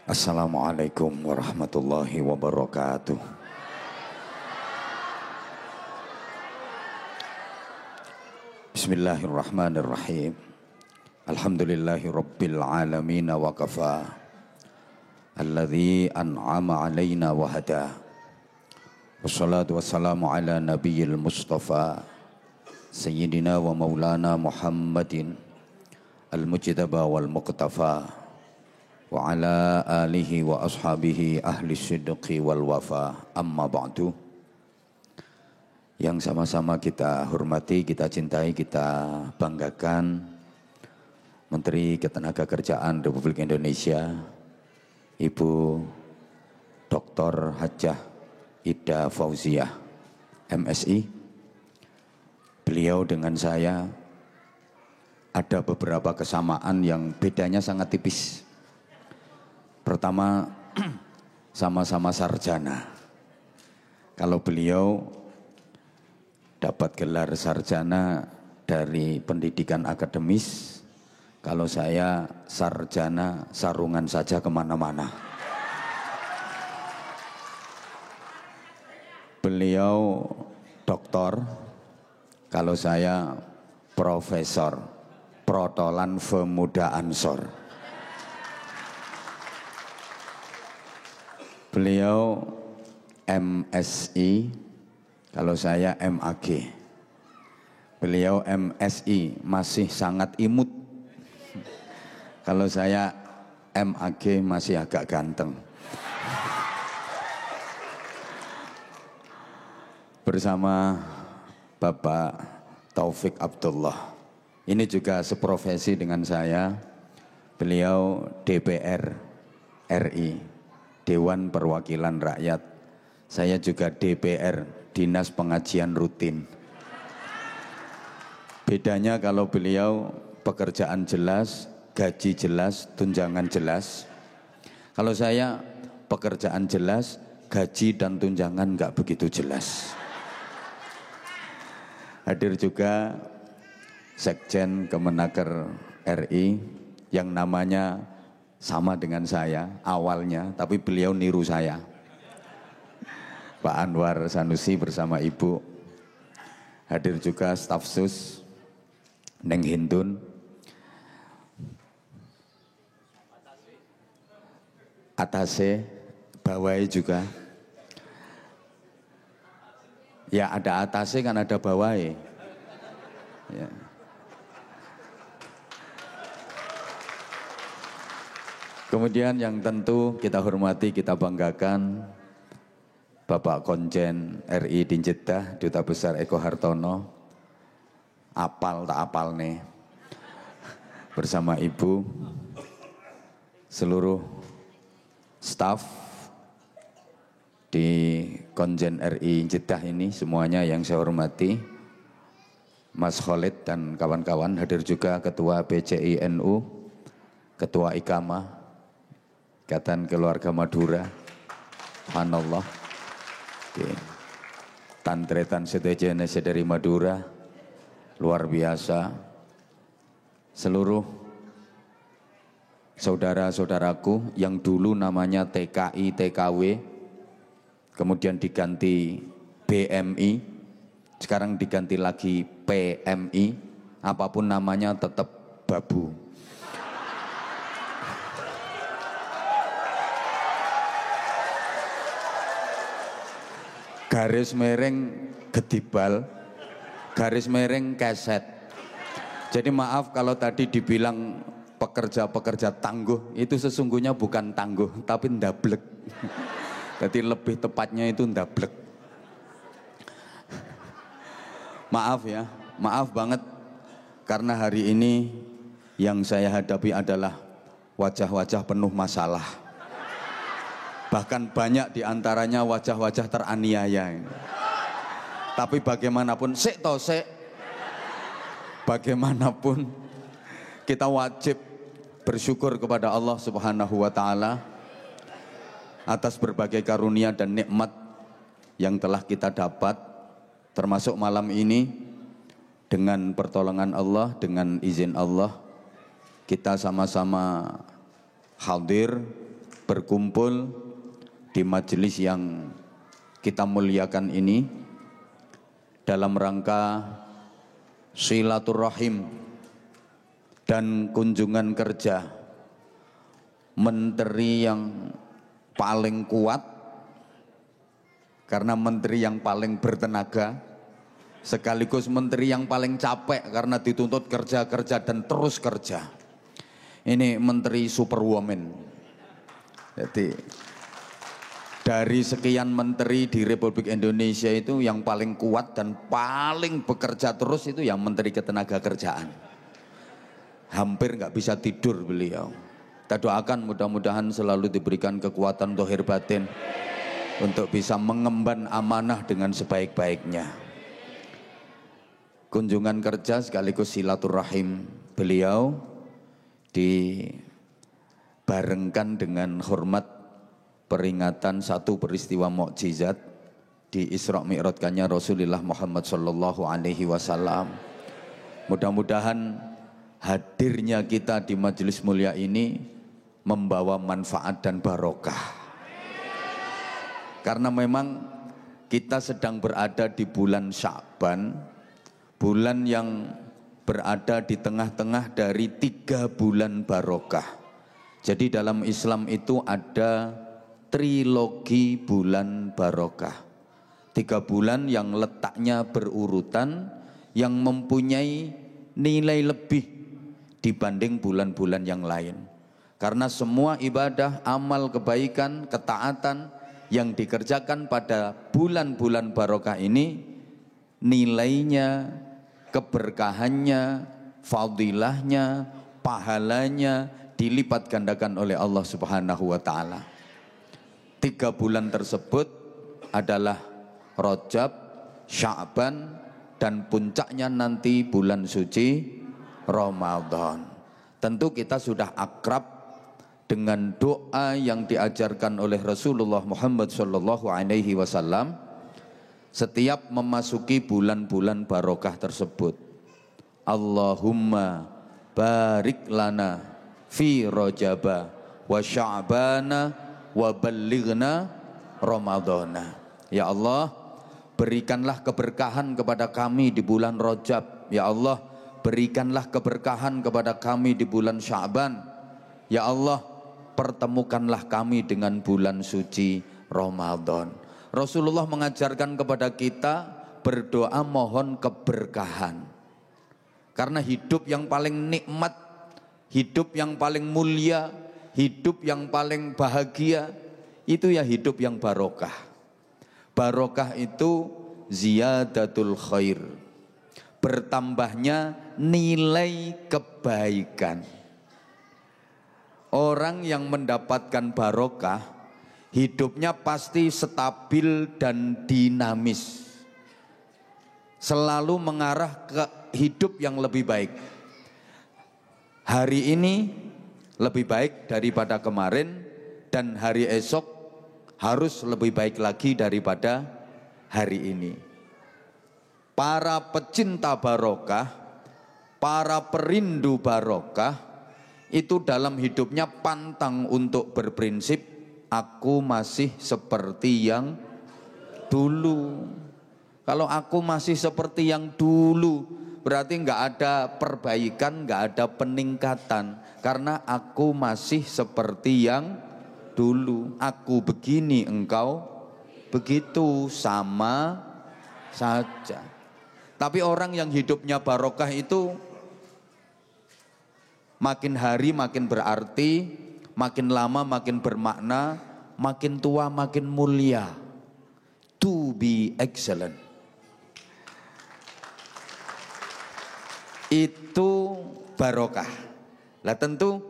Assalamualaikum warahmatullahi wabarakatuh. Bismillahirrahmanirrahim. Alhamdulillahi rabbil alamin wa kafa. Alladzi an'ama alaina wa hada. Wassalatu wassalamu ala nabiyil mustafa Sayyidina wa maulana Muhammadin al-mujtaba wal muqtafa wa ala alihi wa ashabihi ahli sidqi wal wafa, amma ba'du. Yang sama-sama kita hormati, kita cintai, kita banggakan Menteri Ketenagakerjaan Republik Indonesia Ibu Dr. Hajah Ida Fauziah MSI. Beliau dengan saya ada beberapa kesamaan yang bedanya sangat tipis. Pertama, sama-sama sarjana. Kalau beliau dapat gelar sarjana dari pendidikan akademis, kalau saya sarjana sarungan saja kemana-mana. Beliau doktor, kalau saya profesor, protolan pemuda Ansor. Beliau MSI, kalau saya MAG. Beliau MSI masih sangat imut. Kalau saya MAG masih agak ganteng. Bersama Bapak Taufik Abdullah. Ini juga seprofesi dengan saya. Beliau DPR RI. Dewan Perwakilan Rakyat. Saya juga DPR, Dinas Pengajian Rutin. Bedanya kalau beliau pekerjaan jelas, gaji jelas, tunjangan jelas. Kalau saya pekerjaan jelas, gaji dan tunjangan enggak begitu jelas. Hadir juga Sekjen Kemenaker RI yang namanya sama dengan saya awalnya, tapi beliau niru saya. Pak Anwar Sanusi bersama Ibu. Hadir juga staf sus Neng Hindun, atase, bawai juga. Ya ada atase kan ada bawai. Ya. Kemudian yang tentu kita hormati, kita banggakan Bapak Konjen RI di Jeddah, Duta Besar Eko Hartono. Apal tak apal nih. Bersama Ibu, seluruh staf di Konjen RI Jeddah ini semuanya yang saya hormati. Mas Khalid dan kawan-kawan, hadir juga Ketua PCI NU, Ketua IKAMA, Ikatan Keluarga Madura, subhanallah. Oke. Tantretan Sedejene dari Madura, luar biasa. Seluruh saudara-saudaraku yang dulu namanya TKI, TKW, kemudian diganti BMI, sekarang diganti lagi PMI, apapun namanya tetap babu. Garis miring gedibal, garis miring keset. Jadi maaf kalau tadi dibilang pekerja-pekerja tangguh, itu sesungguhnya bukan tangguh, tapi ndablek. Jadi lebih tepatnya itu ndablek. Maaf ya, maaf banget. Karena hari ini yang saya hadapi adalah wajah-wajah penuh masalah. Bahkan banyak diantaranya wajah-wajah teraniaya. Tapi bagaimanapun, bagaimanapun kita wajib bersyukur kepada Allah Subhanahu wa Ta'ala atas berbagai karunia dan nikmat yang telah kita dapat, termasuk malam ini. Dengan pertolongan Allah, dengan izin Allah, kita sama-sama hadir berkumpul di majelis yang kita muliakan ini dalam rangka silaturahim dan kunjungan kerja menteri yang paling kuat, karena menteri yang paling bertenaga, sekaligus menteri yang paling capek karena dituntut kerja dan terus kerja. Ini menteri superwoman. Jadi dari sekian menteri di Republik Indonesia itu yang paling kuat dan paling bekerja terus itu yang menteri ketenaga kerjaan. Hampir nggak bisa tidur beliau. Kita doakan mudah-mudahan selalu diberikan kekuatan zahir batin untuk bisa mengemban amanah dengan sebaik-baiknya. Kunjungan kerja sekaligus silaturahim beliau dibarengkan dengan hormat peringatan satu peristiwa mukjizat di Isra Mi'rajnya Rasulullah Muhammad sallallahu alaihi wasallam. Mudah-mudahan hadirnya kita di majelis mulia ini membawa manfaat dan barokah. Karena memang kita sedang berada di bulan Sya'ban, bulan yang berada di tengah-tengah dari 3 bulan barokah. Jadi dalam Islam itu ada trilogi bulan barokah. 3 bulan yang letaknya berurutan, yang mempunyai nilai lebih dibanding bulan-bulan yang lain. Karena semua ibadah, amal kebaikan, ketaatan yang dikerjakan pada bulan-bulan barokah ini nilainya, keberkahannya, fadilahnya, pahalanya dilipat gandakan oleh Allah Subhanahu wa taala. 3 bulan tersebut adalah Rajab, Sya'ban, dan puncaknya nanti bulan suci Ramadan. Tentu kita sudah akrab dengan doa yang diajarkan oleh Rasulullah Muhammad sallallahu alaihi wasallam setiap memasuki bulan-bulan barokah tersebut. Allahumma barik lana fi Rajaba wa Sya'bana wa ballighna Ramadana. Ya Allah, berikanlah keberkahan kepada kami di bulan Rajab. Ya Allah, berikanlah keberkahan kepada kami di bulan Sya'ban. Ya Allah, pertemukanlah kami dengan bulan suci Ramadan. Rasulullah mengajarkan kepada kita berdoa mohon keberkahan. Karena hidup yang paling nikmat, hidup yang paling mulia, hidup yang paling bahagia, itu ya hidup yang barokah. Barokah itu ziyadatul khair, bertambahnya nilai kebaikan. Orang yang mendapatkan barokah hidupnya pasti stabil dan dinamis, selalu mengarah ke hidup yang lebih baik. Hari ini lebih baik daripada kemarin, dan hari esok harus lebih baik lagi daripada hari ini. Para pecinta barokah, para perindu barokah, itu dalam hidupnya pantang untuk berprinsip aku masih seperti yang dulu. Kalau aku masih seperti yang dulu, berarti nggak ada perbaikan, nggak ada peningkatan. Karena aku masih seperti yang dulu. Aku begini, engkau begitu, sama saja. Tapi orang yang hidupnya barokah itu makin hari makin berarti, makin lama makin bermakna, makin tua makin mulia. To be excellent. Itu barokah. Lah tentu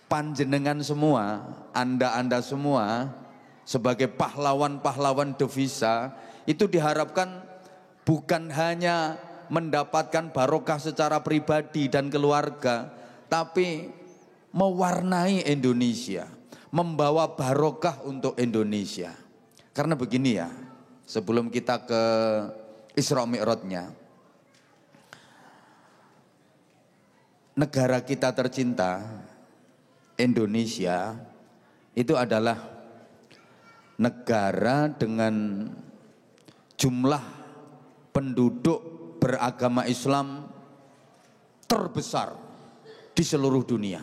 panjenengan semua, anda semua sebagai pahlawan-pahlawan devisa itu diharapkan bukan hanya mendapatkan barokah secara pribadi dan keluarga, tapi mewarnai Indonesia, membawa barokah untuk Indonesia. Karena begini ya, sebelum kita ke Isra Mi'rajnya, negara kita tercinta Indonesia itu adalah negara dengan jumlah penduduk beragama Islam terbesar di seluruh dunia.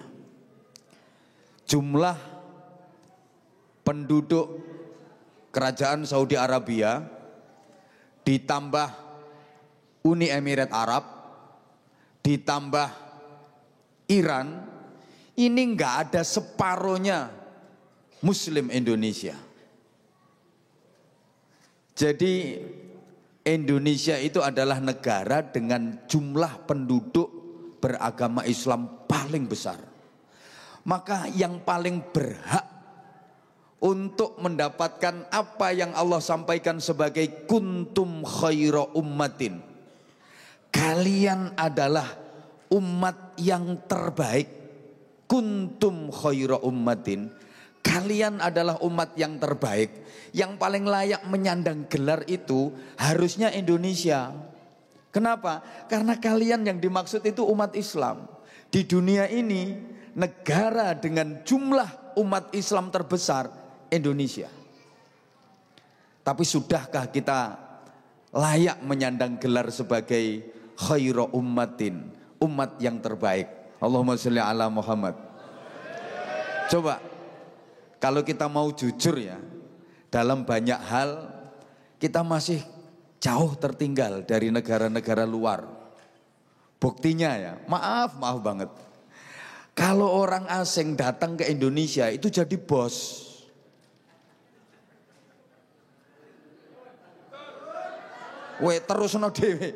Jumlah penduduk kerajaan Saudi Arabia ditambah Uni Emirat Arab ditambah Iran, ini nggak ada separohnya Muslim Indonesia. Jadi Indonesia itu adalah negara dengan jumlah penduduk beragama Islam paling besar. Maka yang paling berhak untuk mendapatkan apa yang Allah sampaikan sebagai kuntum khaira ummatin, kalian adalah umat yang terbaik. Kuntum khaira ummatin, kalian adalah umat yang terbaik. Yang paling layak menyandang gelar itu harusnya Indonesia. Kenapa? Karena kalian yang dimaksud itu umat Islam. Di dunia ini negara dengan jumlah umat Islam terbesar Indonesia. Tapi sudahkah kita layak menyandang gelar sebagai khaira ummatin, umat yang terbaik? Allahumma sholli ala Muhammad. Coba kalau kita mau jujur ya, dalam banyak hal kita masih jauh tertinggal dari negara-negara luar. Buktinya ya, maaf banget, kalau orang asing datang ke Indonesia itu jadi bos. Terus no dewe.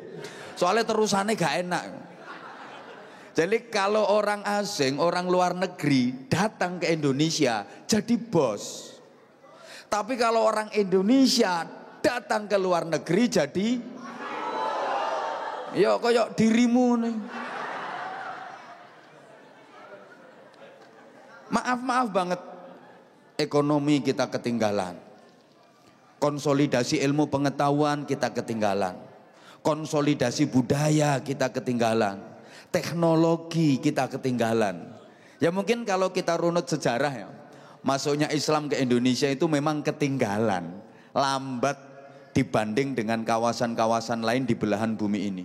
Soalnya terusannya gak enak. Jadi kalau orang asing, orang luar negeri datang ke Indonesia jadi bos. Tapi kalau orang Indonesia datang ke luar negeri jadi ya koyok dirimu nih. Maaf banget, ekonomi kita ketinggalan. Konsolidasi ilmu pengetahuan kita ketinggalan. Konsolidasi budaya kita ketinggalan. Teknologi kita ketinggalan. Ya mungkin kalau kita runut sejarah ya, masuknya Islam ke Indonesia itu memang ketinggalan, lambat dibanding dengan kawasan-kawasan lain di belahan bumi ini.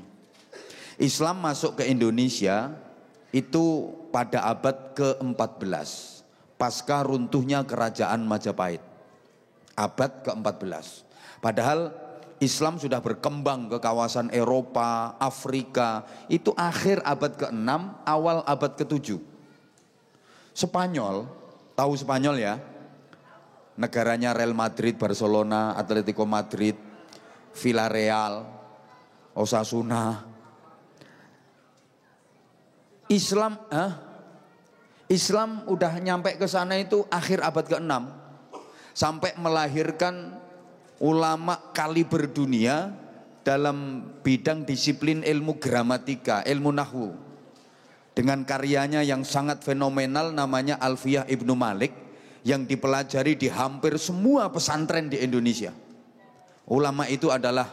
Islam masuk ke Indonesia itu pada abad ke-14, pasca runtuhnya kerajaan Majapahit. Abad ke-14. Padahal Islam sudah berkembang ke kawasan Eropa, Afrika, itu akhir abad ke-6, awal abad ke-7. Spanyol, tahu Spanyol ya? Negaranya Real Madrid, Barcelona, Atletico Madrid, Villarreal, Osasuna. Islam udah nyampe ke sana itu akhir abad ke-6, sampai melahirkan ulama kaliber dunia dalam bidang disiplin ilmu gramatika, ilmu nahwu, dengan karyanya yang sangat fenomenal namanya Alfiyah Ibnu Malik, yang dipelajari di hampir semua pesantren di Indonesia. Ulama itu adalah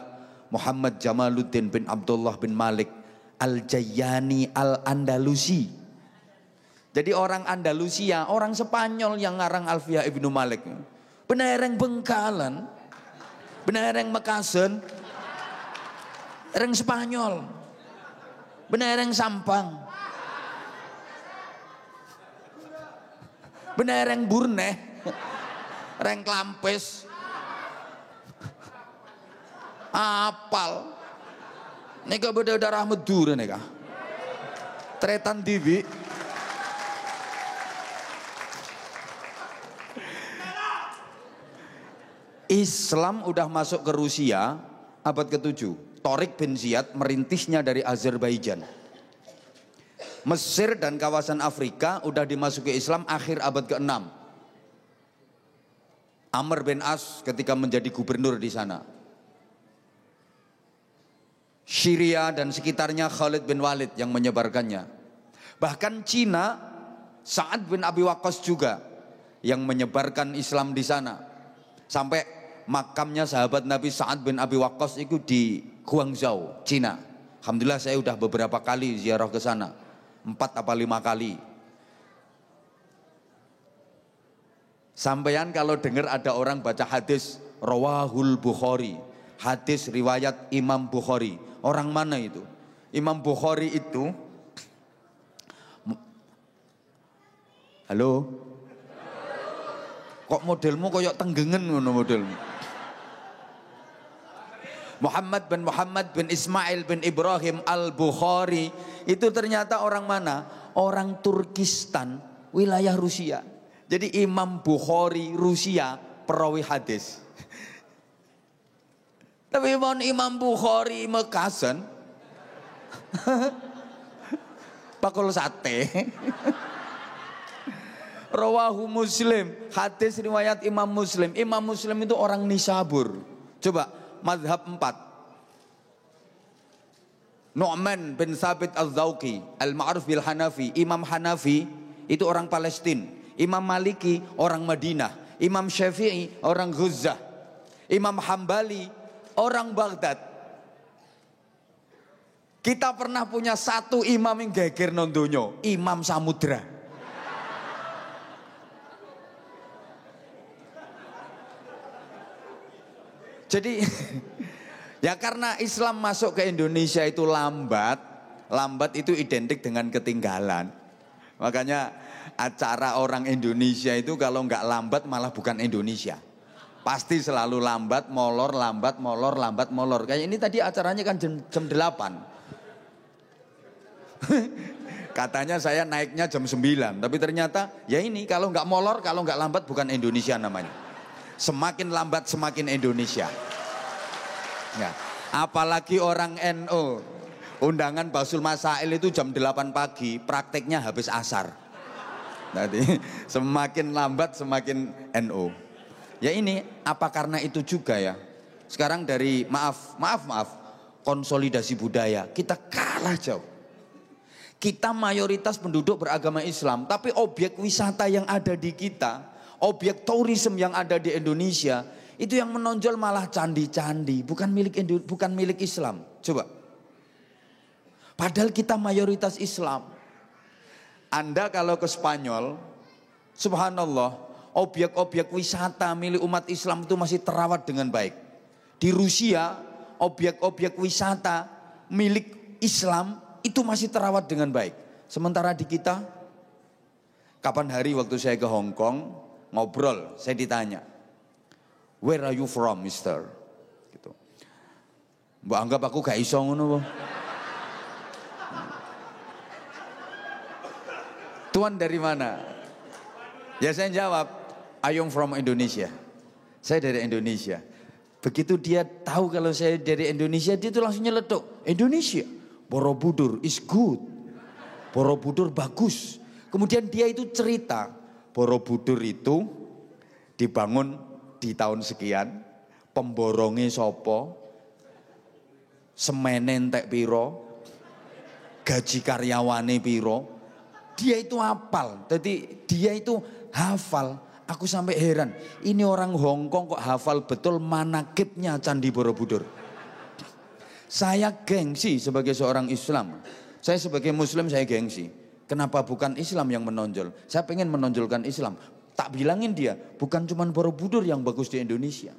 Muhammad Jamaluddin bin Abdullah bin Malik Al-Jayyani Al-Andalusi. Jadi orang Andalusia, orang Spanyol yang ngarang Alfiyah Ibnu Malik. Benereng Bengkalan, benereng Mekasen, reng Spanyol, benereng Sampang, benereng Burneh, reng Klampes, apal, nika beda darah Medura nika, tretan diwi. Islam udah masuk ke Rusia abad ke-7. Tariq bin Ziyad merintisnya dari Azerbaijan. Mesir dan kawasan Afrika udah dimasuki Islam akhir abad ke-6. Amr bin As ketika menjadi gubernur di sana. Syria dan sekitarnya Khalid bin Walid yang menyebarkannya. Bahkan Cina, Sa'ad bin Abi Waqqas juga yang menyebarkan Islam di sana. Sampai makamnya sahabat Nabi Sa'ad bin Abi Waqqas itu di Guangzhou, Cina. Alhamdulillah saya udah beberapa kali ziarah ke sana, 4 apa 5 kali. Sampeyan kalau dengar ada orang baca hadis rawahul Bukhari, hadis riwayat Imam Bukhari, orang mana itu? Imam Bukhari itu, halo, kok modelmu koyok tenggengen ngono modelmu? Muhammad bin Ismail bin Ibrahim al-Bukhari itu ternyata orang mana? Orang Turkistan, wilayah Rusia. Jadi Imam Bukhari Rusia, perawi hadis. Tapi Imam Bukhari Mekasan pakul sate. Rawahu Muslim, hadis riwayat Imam Muslim. Imam Muslim itu orang Nisabur. Coba mazhab 4. Nu'man bin Thabit al-Zawqi, al-Ma'ruf bil Hanafi. Imam Hanafi itu orang Palestina. Imam Maliki orang Madinah. Imam Syafi'i orang Ghuzah. Imam Hambali orang Baghdad. Kita pernah punya satu imam yang geger nondonyo, Imam Samudra. Jadi ya karena Islam masuk ke Indonesia itu lambat itu identik dengan ketinggalan. Makanya acara orang Indonesia itu kalau nggak lambat malah bukan Indonesia. Pasti selalu lambat, molor. Kayak ini tadi acaranya kan jam 8. Katanya saya naiknya jam 9, tapi ternyata ya ini kalau nggak molor, kalau nggak lambat bukan Indonesia namanya. Semakin lambat semakin Indonesia. Ya, apalagi orang NU. Undangan Basul Masail itu jam 8 pagi, prakteknya habis asar. Nanti semakin lambat semakin NU. Ya ini apa karena itu juga ya. Sekarang dari maaf, konsolidasi budaya kita kalah jauh. Kita mayoritas penduduk beragama Islam, tapi objek wisata yang ada di kita, objek tourism yang ada di Indonesia, itu yang menonjol malah candi-candi, bukan milik Islam. Coba. Padahal kita mayoritas Islam. Anda kalau ke Spanyol, subhanallah, objek-objek wisata milik umat Islam itu masih terawat dengan baik. Di Rusia, objek-objek wisata milik Islam itu masih terawat dengan baik. Sementara di kita, kapan hari waktu saya ke Hong Kong, ngobrol, saya ditanya, "Where are you from, Mister?" Gitu. Mbak anggap aku gak iso ngono. Tuan dari mana? Ya saya jawab, "I am from Indonesia." Saya dari Indonesia. Begitu dia tahu kalau saya dari Indonesia, dia tuh langsung nyeletuk, "Indonesia, Borobudur is good. Borobudur bagus." Kemudian dia itu cerita, Borobudur itu dibangun di tahun sekian, pemborongnya sopo, semene entek piro, gaji karyawane piro. Dia itu hafal, jadi dia itu hafal. Aku sampai heran, ini orang Hong Kong kok hafal betul manakibnya Candi Borobudur. Saya gengsi sebagai seorang Islam. Saya sebagai Muslim saya gengsi. Kenapa bukan Islam yang menonjol? Saya pengen menonjolkan Islam. Tak bilangin dia, bukan cuma Borobudur yang bagus di Indonesia.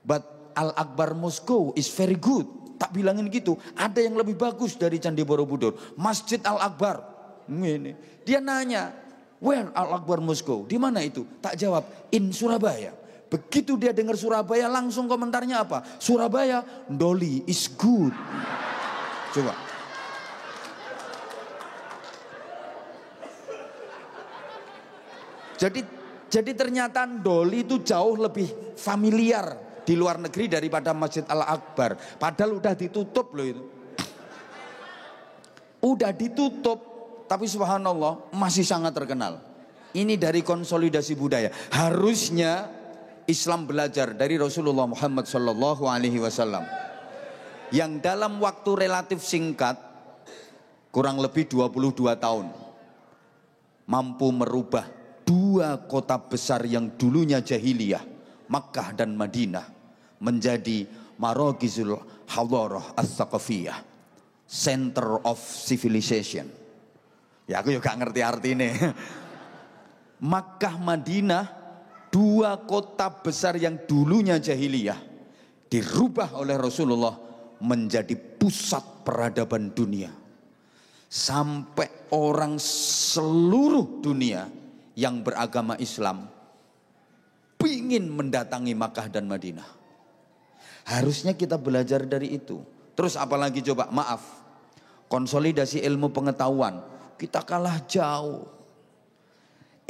But Al-Akbar Moskow is very good. Tak bilangin gitu, ada yang lebih bagus dari Candi Borobudur. Masjid Al-Akbar. Ini. Dia nanya, "Where Al-Akbar Moskow?" Di mana itu? Tak jawab, "In Surabaya." Begitu dia dengar Surabaya langsung komentarnya apa? "Surabaya, Doli is good." Coba. Jadi ternyata Doli itu jauh lebih familiar di luar negeri daripada Masjid Al-Akbar. Padahal udah ditutup loh itu. Udah ditutup. Tapi subhanallah masih sangat terkenal. Ini dari konsolidasi budaya. Harusnya Islam belajar dari Rasulullah Muhammad SAW yang dalam waktu relatif singkat, kurang lebih 22 tahun, mampu merubah dua kota besar yang dulunya jahiliyah, Makkah dan Madinah, menjadi Maragizul Hadarah As-Saqafiyah, Center of Civilization. Ya aku juga ngerti artinya. Makkah Madinah Dua kota besar yang dulunya jahiliyah dirubah oleh Rasulullah menjadi pusat peradaban dunia. Sampai orang seluruh dunia yang beragama Islam ingin mendatangi Makkah dan Madinah. Harusnya kita belajar dari itu. Terus apalagi coba, maaf, konsolidasi ilmu pengetahuan kita kalah jauh.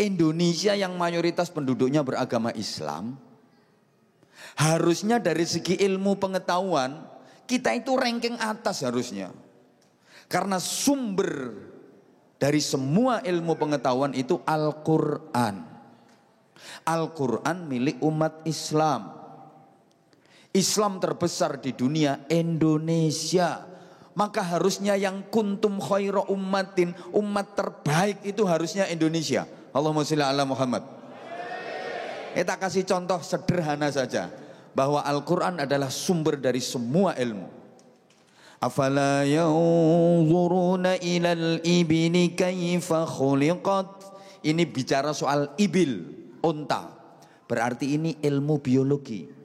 Indonesia yang mayoritas penduduknya beragama Islam, harusnya dari segi ilmu pengetahuan kita itu ranking atas harusnya. Karena sumber dari semua ilmu pengetahuan itu Al-Quran. Al-Quran milik umat Islam. Islam terbesar di dunia Indonesia. Maka harusnya yang kuntum khaira ummatin, umat terbaik itu harusnya Indonesia. Allahumma sholli ala Muhammad. Kita kasih contoh sederhana saja, bahwa Al-Quran adalah sumber dari semua ilmu. Afala yanzuruna ilal ibni kaifa khuliqat. Ini bicara soal ibil, unta. Berarti ini ilmu biologi.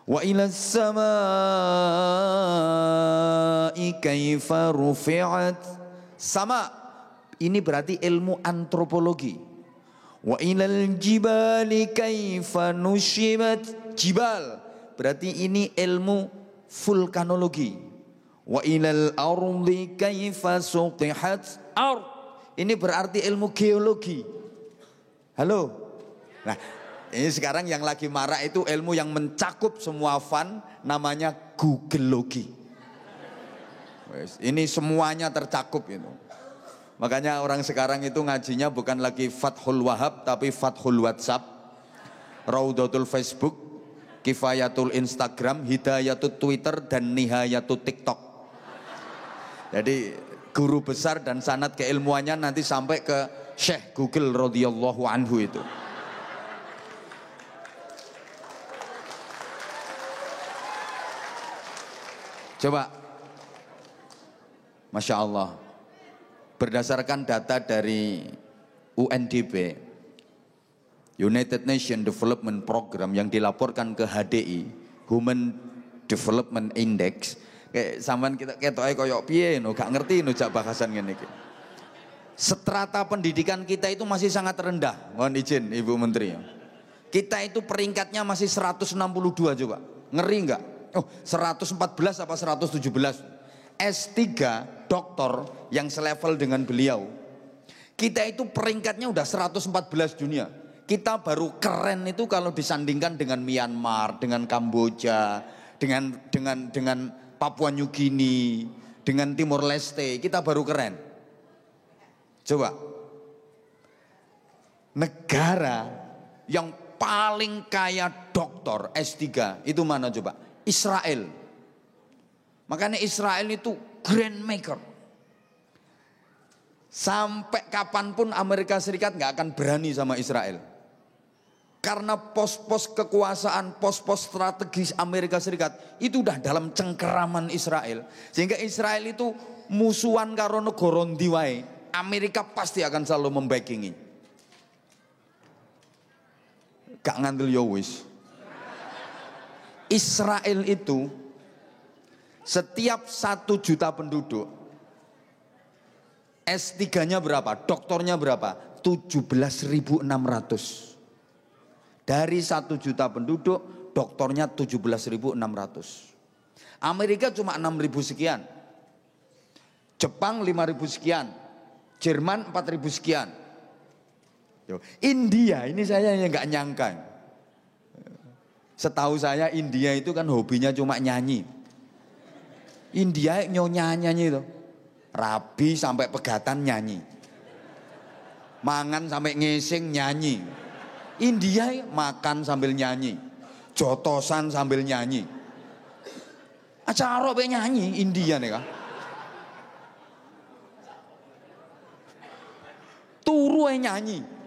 Wa ilas samai kaifa rufi'at. Sama, ini berarti ilmu antropologi. Wa ilal jibali kaifa nusyibat. Jibal berarti ini ilmu vulkanologi. Wa ilal ardi kaifa sutihat. Ard ini berarti ilmu geologi. Halo. Nah, ini sekarang yang lagi marak itu ilmu yang mencakup semua fan, namanya Googleologi. Ini semuanya tercakup itu. Makanya orang sekarang itu ngajinya bukan lagi Fathul Wahab, tapi Fathul WhatsApp, Raudatul Facebook, Kifayatul Instagram, Hidayatul Twitter, dan Nihayatul TikTok. Jadi guru besar dan sanad keilmuannya nanti sampai ke Syekh Google radhiyallahu anhu itu. Coba, Masya Allah, berdasarkan data dari UNDP, United Nations Development Program, yang dilaporkan ke HDI, Human Development Index, kayak sampean kita ketoke koyo piye no, gak ngerti no jak bahasan ngene iki. Strata pendidikan kita itu masih sangat rendah. Mohon izin Ibu Menteri. Kita itu peringkatnya masih 162 coba. Ngeri enggak? Oh, 114 apa 117. S3 doktor yang selevel dengan beliau, kita itu peringkatnya udah 114 dunia. Kita baru keren itu kalau disandingkan dengan Myanmar, dengan Kamboja, dengan Papua New Guinea, dengan Timor Leste. Kita baru keren. Coba, negara yang paling kaya doktor S3 itu mana coba? Israel. Makanya Israel itu grand maker. Sampai kapanpun Amerika Serikat nggak akan berani sama Israel. Karena pos-pos kekuasaan, pos-pos strategis Amerika Serikat itu udah dalam cengkeraman Israel. Sehingga Israel itu musuhan karo negara ndi wae, Amerika pasti akan selalu membackingi. Gak ngandel yo wis. Israel itu setiap 1 juta penduduk, S3-nya berapa? Doktornya berapa? 17.600. Dari 1 juta penduduk, doktornya 17.600. Amerika cuma 6.000 sekian. Jepang 5.000 sekian. Jerman 4.000 sekian. India, ini saya yang gak nyangka. Setahu saya India itu kan hobinya cuma nyanyi. India nyanyi itu. Rabi sampai pegatan nyanyi. Mangan sampai ngising nyanyi. India makan sambil nyanyi. Jotosan sambil nyanyi. Acara apa nyanyi India nih kak. Turu nyanyi.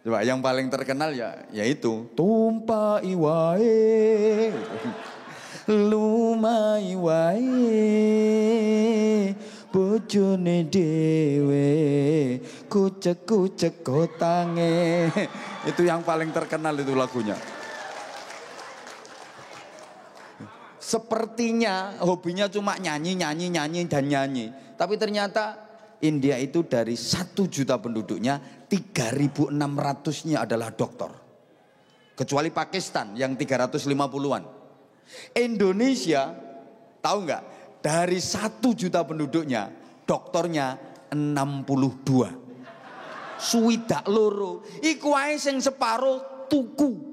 Coba yang paling terkenal yaitu tumpai wae lumai wae bojone dhewe kucek gotange. Itu yang paling terkenal itu lagunya. Sepertinya hobinya cuma nyanyi dan nyanyi. Tapi ternyata India itu dari 1 juta penduduknya 3.600-nya adalah dokter. Kecuali Pakistan yang 350-an. Indonesia, tahu nggak? Dari 1 juta penduduknya, dokternya 62. Swidak loro. Iku ae sing separo tuku.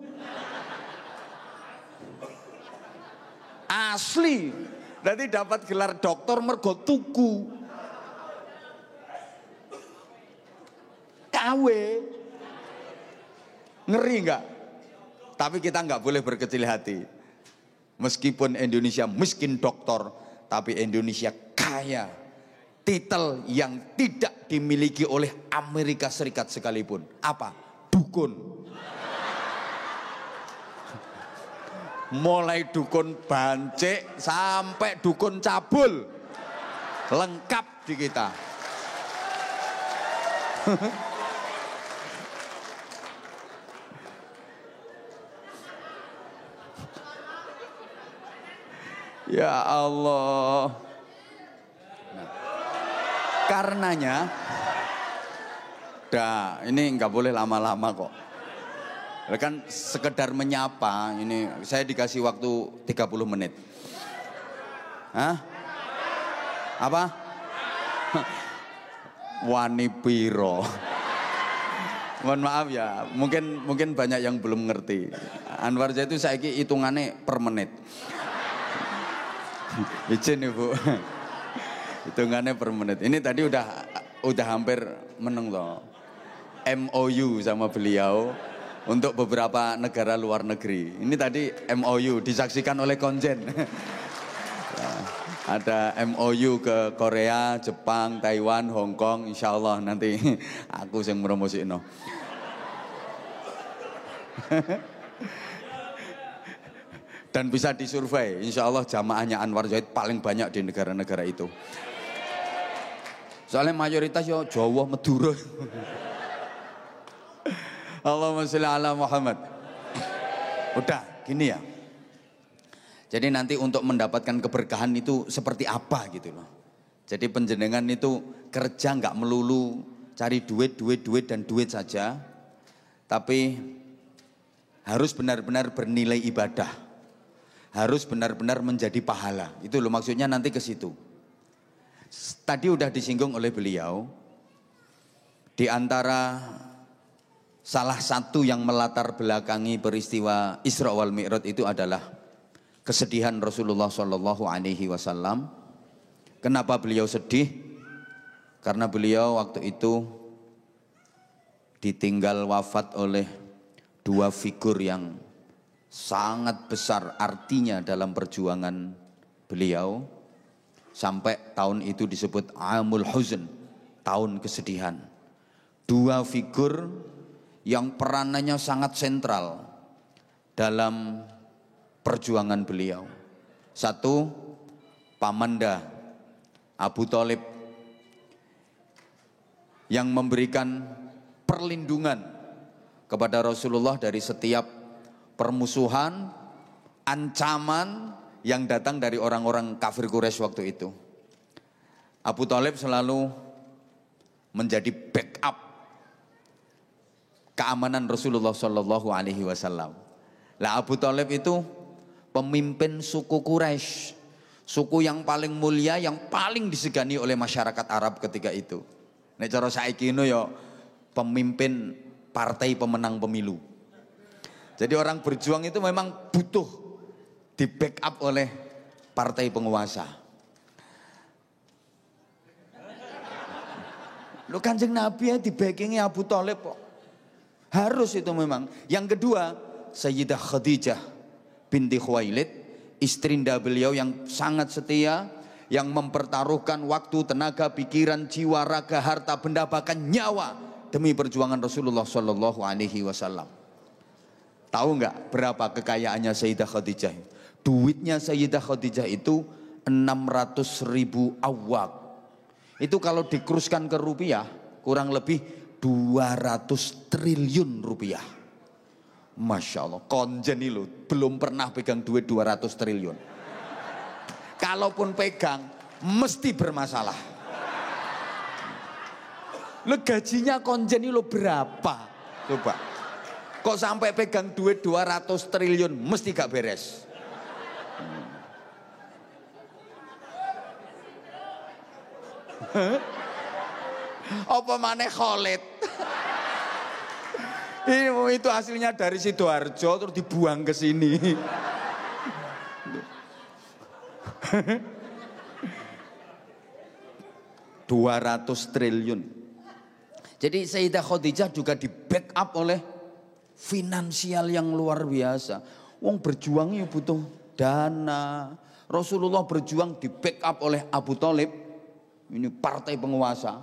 Asli. Nanti dapat gelar dokter mergo tuku. Kawe. Ngeri enggak? Tapi kita enggak boleh berkecil hati. Meskipun Indonesia miskin dokter, tapi Indonesia kaya. Titel yang tidak dimiliki oleh Amerika Serikat sekalipun. Apa? Dukun. Mulai dukun bancik sampai dukun cabul. Lengkap di kita. Ya Allah. Nah, karenanya, ini nggak boleh lama-lama kok. Kan sekedar menyapa, ini saya dikasih waktu 30 menit. Hah? Apa? Wani piro. Mohon maaf ya, mungkin banyak yang belum ngerti. Anwar Zaid itu saiki hitungannya per menit. Izin Ibu. Hitungannya per menit. Ini tadi udah hampir meneng loh. MOU sama beliau untuk beberapa negara luar negeri. Ini tadi MOU disaksikan oleh konjen. Ada MOU ke Korea, Jepang, Taiwan, Hong Kong. Insya Allah nanti aku yang meromosino. Dan bisa disurvei, insya Allah jamaahnya Anwar Zaid paling banyak di negara-negara itu. Soalnya mayoritas ya Jawa, Madura. Allahumma sholli ala Muhammad. Udah, gini ya. Jadi nanti untuk mendapatkan keberkahan itu seperti apa gitu loh. Jadi penjenengan itu kerja nggak melulu cari duit dan duit saja. Tapi harus benar-benar bernilai ibadah. Harus benar-benar menjadi pahala. Itu loh maksudnya nanti ke situ. Tadi udah disinggung oleh beliau. Di antara salah satu yang melatar belakangi peristiwa Isra wal Mi'raj itu adalah kesedihan Rasulullah Shallallahu Alaihi Wasallam. Kenapa beliau sedih? Karena beliau waktu itu ditinggal wafat oleh 2 figur yang sangat besar artinya dalam perjuangan beliau. Sampai tahun itu disebut Amul Huzn, tahun kesedihan. 2 figur yang peranannya sangat sentral dalam perjuangan beliau. 1, Pamanda Abu Thalib yang memberikan perlindungan kepada Rasulullah dari setiap permusuhan, ancaman yang datang dari orang-orang kafir Quraisy waktu itu. Abu Thalib selalu menjadi backup keamanan Rasulullah Shallallahu Alaihi Wasallam. Lah Abu Thalib itu pemimpin suku Quraisy, suku yang paling mulia, yang paling disegani oleh masyarakat Arab ketika itu. Nek cara saiki ya pemimpin partai pemenang pemilu. Jadi orang berjuang itu memang butuh di backup oleh partai penguasa. Lu Kanjeng Nabi ya di backingi Abu Thalib kok. Harus itu memang. Yang kedua, Sayyidah Khadijah binti Khuwailid, istrinda beliau yang sangat setia, yang mempertaruhkan waktu, tenaga, pikiran, jiwa, raga, harta, benda, bahkan nyawa demi perjuangan Rasulullah Shallallahu Alaihi Wasallam. Tahu nggak berapa kekayaannya Sayyidah Khadijah? Duitnya Sayyidah Khadijah itu 600.000 awwaq. Itu kalau dikuruskan ke rupiah kurang lebih 200 triliun rupiah. Masya Allah, konjen ini loh, belum pernah pegang duit 200 triliun. Kalaupun pegang, mesti bermasalah. Lo gajinya konjen ini lo berapa? Coba. Kok sampai pegang duit 200 triliun, mesti gak beres. Apa maneh Khalid? Itu hasilnya dari Sidoarjo terus dibuang ke sini. 200 triliun. Jadi Sayyidah Khadijah juga di backup oleh finansial yang luar biasa. Wong berjuangnya butuh dana. Rasulullah berjuang di backup oleh Abu Thalib. Ini partai penguasa.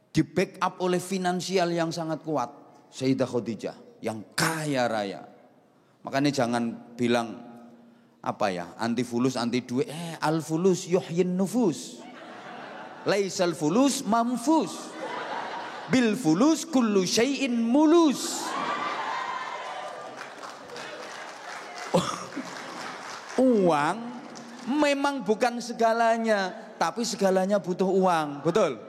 Di backup oleh finansial yang sangat kuat. Sayyidah Khadijah yang kaya raya. Makanya jangan bilang apa ya, anti fulus anti duit. Al fulus yuhyin nufus. Laisal fulus mamfus. Bil fulus kullu syai'in mulus. Uang memang bukan segalanya, tapi segalanya butuh uang, betul?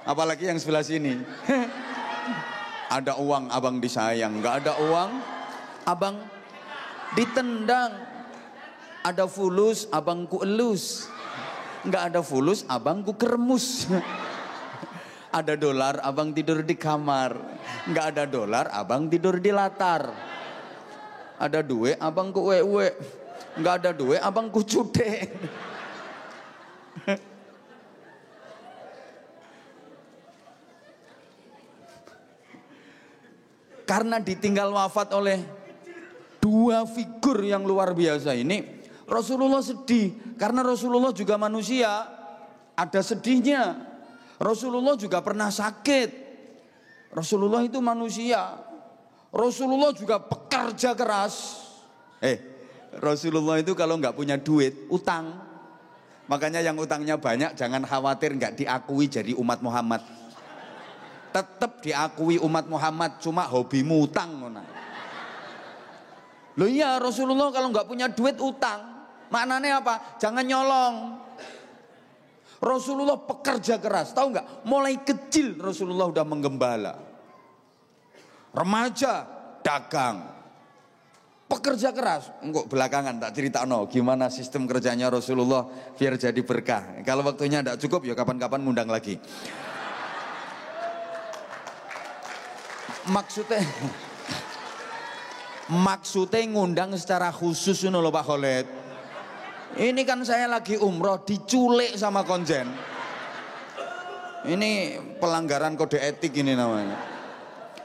Apalagi yang sebelah sini. Ada uang abang disayang, nggak ada uang abang ditendang. Ada fulus abangku elus, nggak ada fulus abangku keremus. Ada dolar abang tidur di kamar, nggak ada dolar abang tidur di latar. Ada duit abang ku wewe, nggak ada duit abang ku cude. Karena ditinggal wafat oleh dua figur yang luar biasa ini, Rasulullah sedih. Karena Rasulullah juga manusia, ada sedihnya. Rasulullah juga pernah sakit. Rasulullah itu manusia. Rasulullah juga pekerja keras. Rasulullah itu kalau nggak punya duit, utang. Makanya yang utangnya banyak jangan khawatir nggak diakui jadi umat Muhammad. Tetap diakui umat Muhammad, cuma hobimu utang. Loh iya, Rasulullah kalau nggak punya duit utang. Maknanya apa? Jangan nyolong. Rasulullah pekerja keras, tahu nggak? Mulai kecil Rasulullah udah menggembala. Remaja dagang, pekerja keras. Enggak belakangan tak cerita gimana sistem kerjanya Rasulullah biar jadi berkah. Kalau waktunya tidak cukup ya kapan-kapan ngundang lagi. Maksudnya ngundang secara khusus ini loh Pak Khalid. Ini kan saya lagi umroh diculik sama konjen. Ini pelanggaran kode etik ini namanya.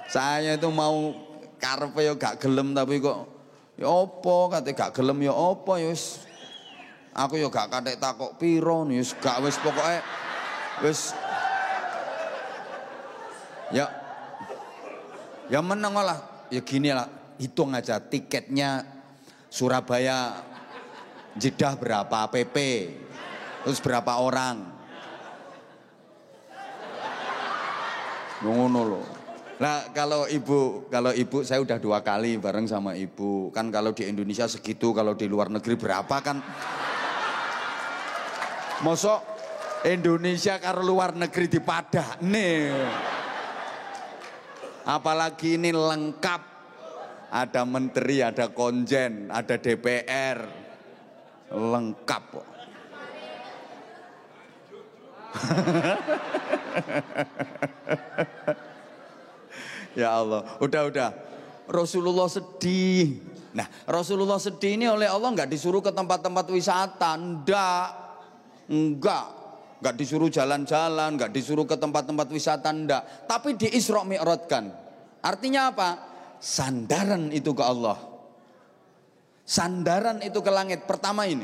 Saya itu mau karepe ya gak gelem tapi kok ya opo kate gak gelem ya opo ya wis. Aku ya gak kathek takok piro wis gak wis pokoke wis ya meneng lah. Ya gini lah, hitung aja tiketnya Surabaya Jeddah berapa PP, terus berapa orang. Ngono loh. Nah kalau ibu saya udah 2 kali bareng sama ibu. Kan kalau di Indonesia segitu, kalau di luar negeri berapa kan. Mosok Indonesia karo luar negeri dipadah nih. Apalagi ini lengkap. Ada menteri, ada konjen, ada DPR. Lengkap kok. Ya Allah, udah. Rasulullah sedih. Nah, Rasulullah sedih ini oleh Allah nggak disuruh ke tempat-tempat wisata, nggak disuruh jalan-jalan, nggak disuruh ke tempat-tempat wisata, ndak. Tapi di Isra Mi'rajkan. Artinya apa? Sandaran itu ke Allah. Sandaran itu ke langit. Pertama ini.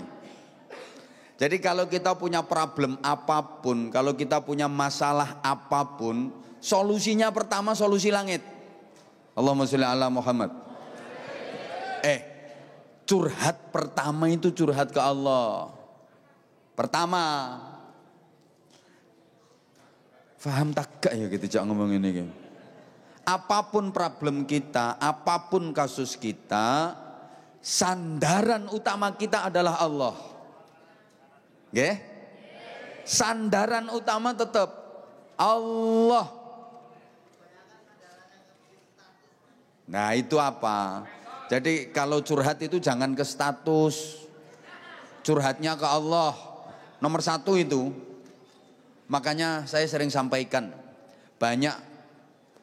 Jadi kalau kita punya problem apapun, kalau kita punya masalah apapun, solusinya pertama solusi langit. Allahumma sholli ala Muhammad. Curhat pertama itu curhat ke Allah. Pertama. Faham tak gak ya gitu cak ngomong ini gitu. Apapun problem kita, apapun kasus kita, sandaran utama kita adalah Allah. Nggih? Sandaran utama tetap Allah. Nah, itu apa? Jadi kalau curhat itu jangan ke status. Curhatnya ke Allah. Nomor 1 itu. Makanya saya sering sampaikan, banyak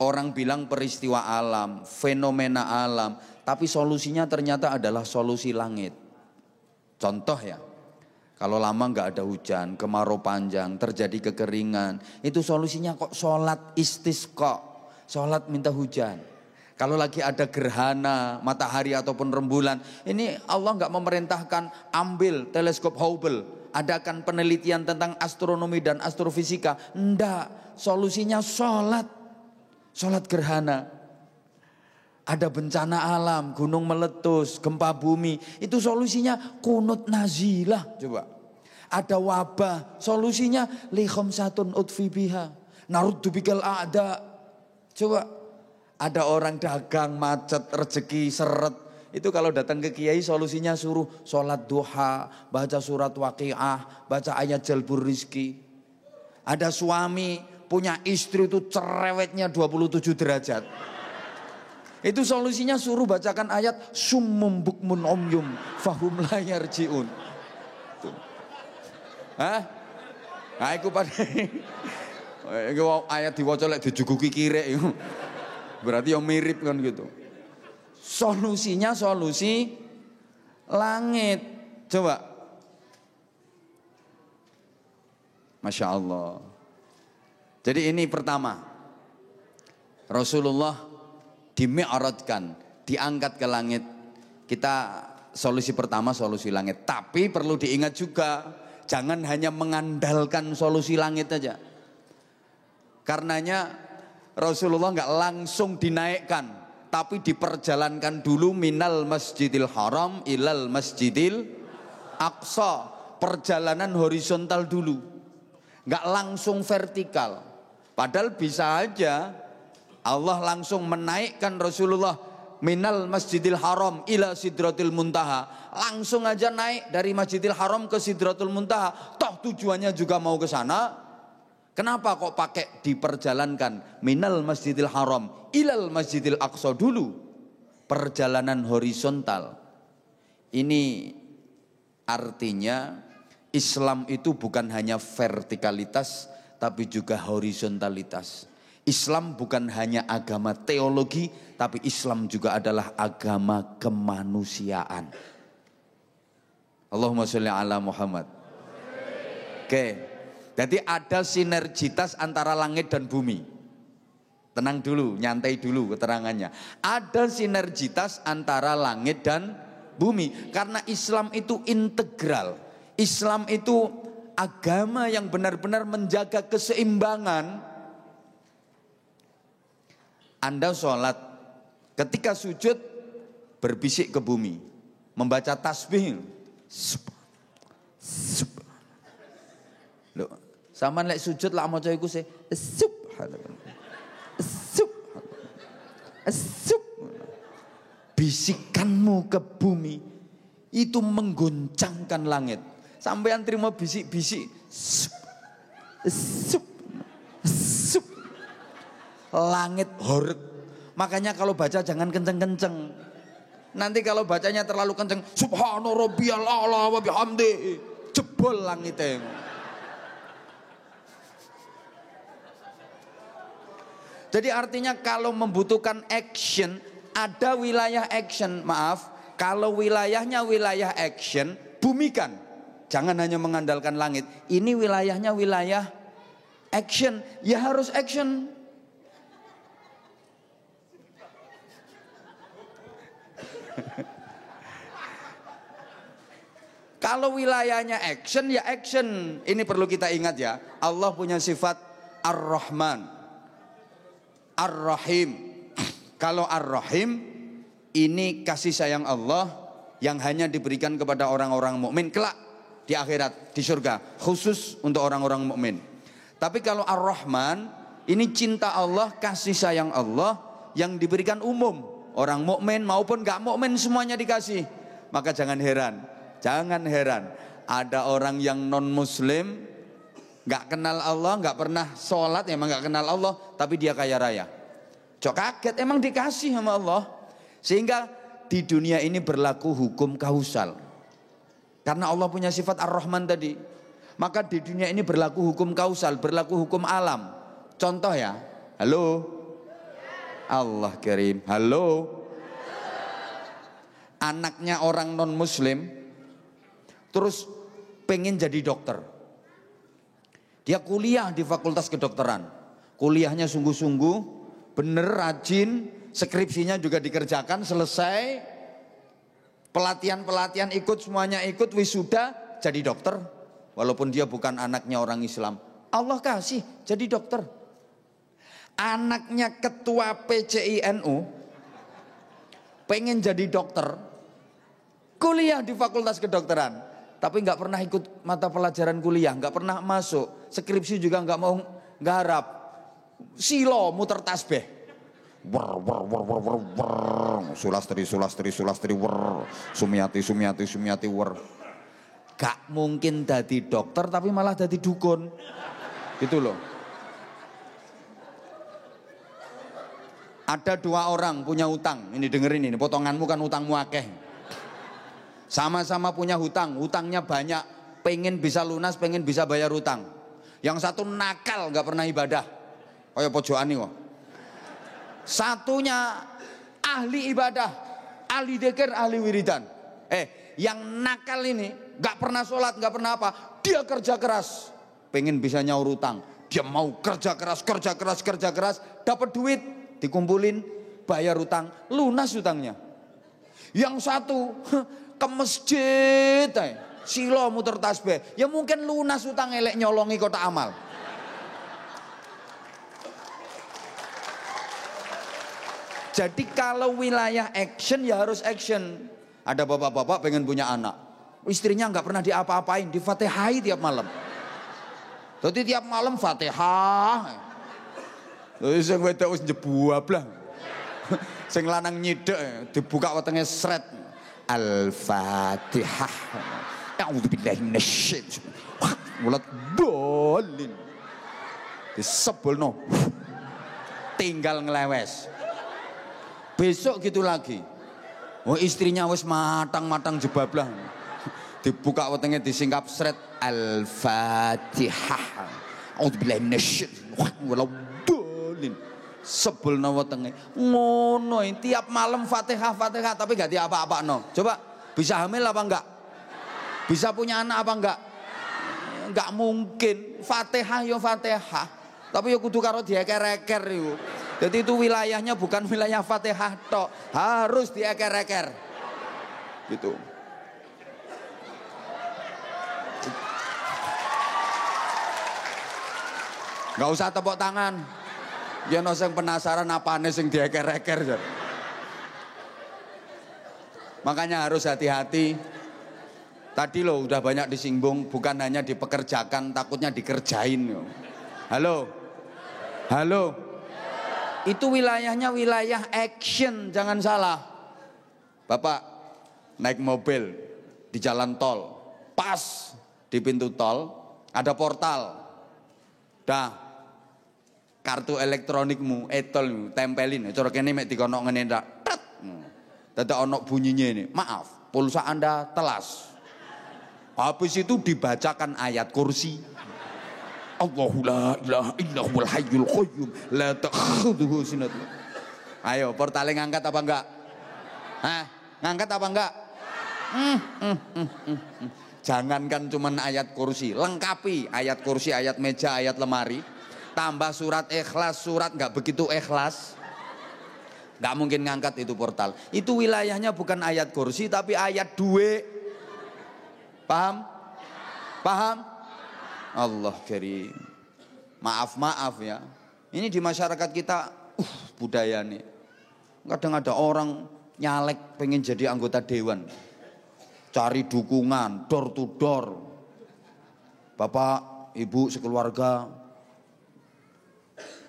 orang bilang peristiwa alam, fenomena alam, tapi solusinya ternyata adalah solusi langit. Contoh ya, kalau lama nggak ada hujan, kemarau panjang, terjadi kekeringan, itu solusinya kok sholat istisqa, sholat minta hujan. Kalau lagi ada gerhana matahari ataupun rembulan, ini Allah nggak memerintahkan ambil teleskop Hubble, adakan penelitian tentang astronomi dan astrofisika. Enggak, solusinya sholat gerhana. Ada bencana alam, gunung meletus, gempa bumi, itu solusinya kunut nazilah. Coba. Ada wabah, solusinya li khamsatun utfi biha naruddu bikal a'da. Coba. Ada orang dagang macet, rezeki seret, itu kalau datang ke kiai solusinya suruh sholat duha, baca surat waqiah, baca ayat jalbur rizki. Ada suami punya istri itu cerewetnya 27 derajat. Itu solusinya suruh bacakan ayat summum bukmun umyum fahum la yarjiun. Hah? Nah, iku pada ayat diwaca lek dijuguki kirek iku. Berarti yang mirip kan gitu. Solusinya solusi langit. Coba. Masya Allah. Jadi ini pertama. Rasulullah dimi'rajkan, diangkat ke langit. Kita solusi pertama solusi langit. Tapi perlu diingat juga, jangan hanya mengandalkan solusi langit aja. Karenanya Rasulullah nggak langsung dinaikkan, tapi diperjalankan dulu minal masjidil haram ilal masjidil aqsa. Perjalanan horizontal dulu, nggak langsung vertikal. Padahal bisa aja Allah langsung menaikkan Rasulullah minal masjidil haram ila sidratil muntaha. Langsung aja naik dari masjidil haram ke sidratul muntaha. Toh tujuannya juga mau ke sana. Kenapa kok pakai diperjalankan minal masjidil haram ilal masjidil aqsa dulu? Perjalanan horizontal. Ini artinya Islam itu bukan hanya vertikalitas tapi juga horizontalitas. Islam bukan hanya agama teologi tapi Islam juga adalah agama kemanusiaan. Allahumma sholli ala Muhammad. Oke. Jadi ada sinergitas antara langit dan bumi. Tenang dulu, nyantai dulu keterangannya. Ada sinergitas antara langit dan bumi. Karena Islam itu integral. Islam itu agama yang benar-benar menjaga keseimbangan. Anda sholat, ketika sujud berbisik ke bumi, membaca tasbih. Loh, sampean lek sujud lak maca iku se subhanallah. Bisikanmu ke bumi itu menggoncangkan langit. Sampean terima bisik-bisik langit horeg. Makanya kalau baca jangan kenceng-kenceng. Nanti kalau bacanya terlalu kenceng, subhana rabbiyal a'la wa bihamdi, jebol langitnya. Jadi artinya kalau membutuhkan action, ada wilayah action, maaf. Kalau wilayahnya wilayah action, bumikan. Jangan hanya mengandalkan langit. Ini wilayahnya wilayah action, ya harus action. Kalau wilayahnya action, ya action. Ini perlu kita ingat ya. Allah punya sifat Ar-Rahman, Ar-Rahim. Kalau Ar-Rahim ini kasih sayang Allah yang hanya diberikan kepada orang-orang mukmin kelak di akhirat, di surga, khusus untuk orang-orang mukmin. Tapi kalau Ar-Rahman, ini cinta Allah, kasih sayang Allah yang diberikan umum. Orang mukmin maupun gak mukmin semuanya dikasih. Maka jangan heran ada orang yang non muslim, gak kenal Allah, gak pernah sholat, emang gak kenal Allah, tapi dia kaya raya. Cok kaget, emang dikasih sama Allah. Sehingga di dunia ini berlaku hukum kausal. Karena Allah punya sifat Ar-Rahman tadi. Maka di dunia ini berlaku hukum kausal, berlaku hukum alam. Contoh ya, halo, Allah Karim, halo. Anaknya orang non muslim terus pengen jadi dokter. Dia kuliah di fakultas kedokteran. Kuliahnya sungguh-sungguh, bener, rajin, skripsinya juga dikerjakan, selesai. Pelatihan-pelatihan ikut, semuanya ikut, wisuda, jadi dokter. Walaupun dia bukan anaknya orang Islam. Allah kasih jadi dokter. Anaknya ketua PCINU pengen jadi dokter, kuliah di fakultas kedokteran, tapi nggak pernah ikut mata pelajaran kuliah, nggak pernah masuk, skripsi juga nggak mau garap, silo muter tasbih, sulastri sumiati gak mungkin jadi dokter tapi malah jadi dukun, gitu loh. Ada dua orang punya hutang, ini dengerin ini, potonganmu kan hutangmu akeh. Sama-sama punya hutang, hutangnya banyak, pengen bisa lunas, pengen bisa bayar hutang. Yang satu nakal, gak pernah ibadah, kayak pojokan nih kok. Satunya ahli ibadah, ahli dzikir, ahli wiridan. Yang nakal ini gak pernah sholat, gak pernah apa, dia kerja keras, pengen bisa nyaur hutang. Dia mau kerja keras, dapat duit, dikumpulin, bayar hutang, lunas hutangnya. Yang satu ke masjid, silo muter tasbih, ya mungkin lunas hutang, elek nyolongi kotak amal. Jadi kalau wilayah action ya harus action. Ada bapak-bapak pengen punya anak, istrinya nggak pernah diapa-apain, difatihai tiap malam. Jadi tiap malam fatihah. Terus sing wedok wis njebablah. Sing lanang nyidek dibuka wetenge sret. Al-Fatihah. A'udzubillahi minasyaitonir rajim. Mulat bolin. Disebulno. Tinggal ngelewes. Besok gitu lagi. Oh istrinya wis matang-matang jebablah. Dibuka wetenge disingkap sret Al-Fatihah. A'udzubillahi minasyaitonir rajim. Sebel nawa tengah ngono tiap malam fatihah tapi gak diapa-apa no. Coba bisa hamil apa enggak, bisa punya anak apa enggak, enggak mungkin. Fatihah yo fatihah tapi yo kudu karo dieker-eker yo. Jadi itu wilayahnya bukan wilayah fatihah tok, harus dieker-eker gitu. Enggak usah tepuk tangan. Ya no sing penasaran apane sing dieker-eker. Makanya harus hati-hati. Tadi loh udah banyak disinggung, bukan hanya dipekerjakan, takutnya dikerjain. Halo. Halo. Itu wilayahnya wilayah action, jangan salah. Bapak naik mobil di jalan tol, pas di pintu tol ada portal. Dah kartu elektronikmu, etol tempelin, cara kene mek dikono ngene ndak. Dadak ono bunyinya ini, maaf, pulsa Anda telas. Habis itu dibacakan ayat kursi. Allahu la ilaha illallahul hayyul qayyum la ta'khudhuhu sinatun. Ayo, portale ngangkat apa enggak? Hah? Ngangkat apa enggak? Jangankan cuman ayat kursi, lengkapi ayat kursi, ayat meja, ayat lemari. Tambah surat ikhlas, surat nggak begitu ikhlas, nggak mungkin ngangkat itu portal. Itu wilayahnya bukan ayat kursi tapi ayat duit. Paham? Paham? Allah karim. Maaf ya. Ini di masyarakat kita budaya nih. Kadang ada orang nyalek pengen jadi anggota dewan, cari dukungan door to door. Bapak, ibu sekeluarga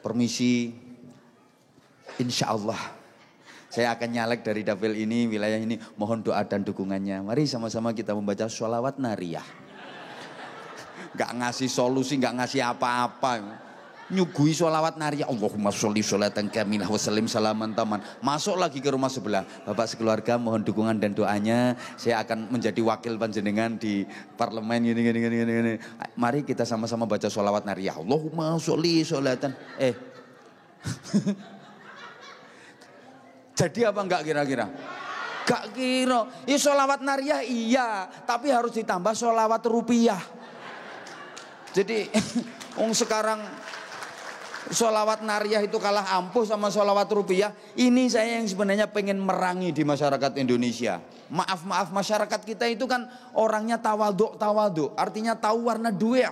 Permisi, insya Allah saya akan nyalek dari dapil ini, wilayah ini. Mohon doa dan dukungannya. Mari sama-sama kita membaca sholawat nariyah. Gak ngasih solusi, gak ngasih apa-apa. Nyugui sholawat nariyah. Allahumma sholli sholatan kamilah wa sallim salaman taman. Masuk lagi ke rumah sebelah. Bapak sekeluarga mohon dukungan dan doanya. Saya akan menjadi wakil panjenengan di parlemen gini. Mari kita sama-sama baca sholawat nariyah. Allahumma sholli sholatan. Jadi apa enggak kira-kira? Gak kira. Ya sholawat nariyah iya, tapi harus ditambah sholawat rupiah. Jadi sekarang sholawat nariyah itu kalah ampuh sama sholawat rupiah. Ini saya yang sebenarnya pengen merangi di masyarakat Indonesia. Maaf masyarakat kita itu kan orangnya tawaduk. Artinya tahu warna duit.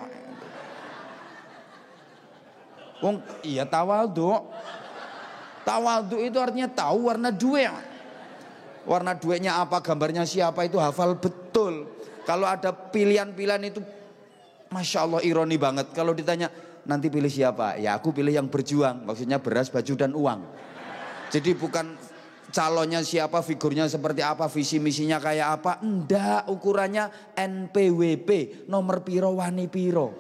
Iya tawaduk. Tawaduk itu artinya tahu warna duit. Warna duitnya apa, gambarnya siapa itu hafal betul. Kalau ada pilihan-pilihan itu Masya Allah ironi banget. Kalau ditanya nanti pilih siapa? Ya aku pilih yang berjuang. Maksudnya beras, baju dan uang. Jadi bukan calonnya siapa, figurnya seperti apa, visi misinya kayak apa. Enggak, ukurannya NPWP, nomor piro wani piro.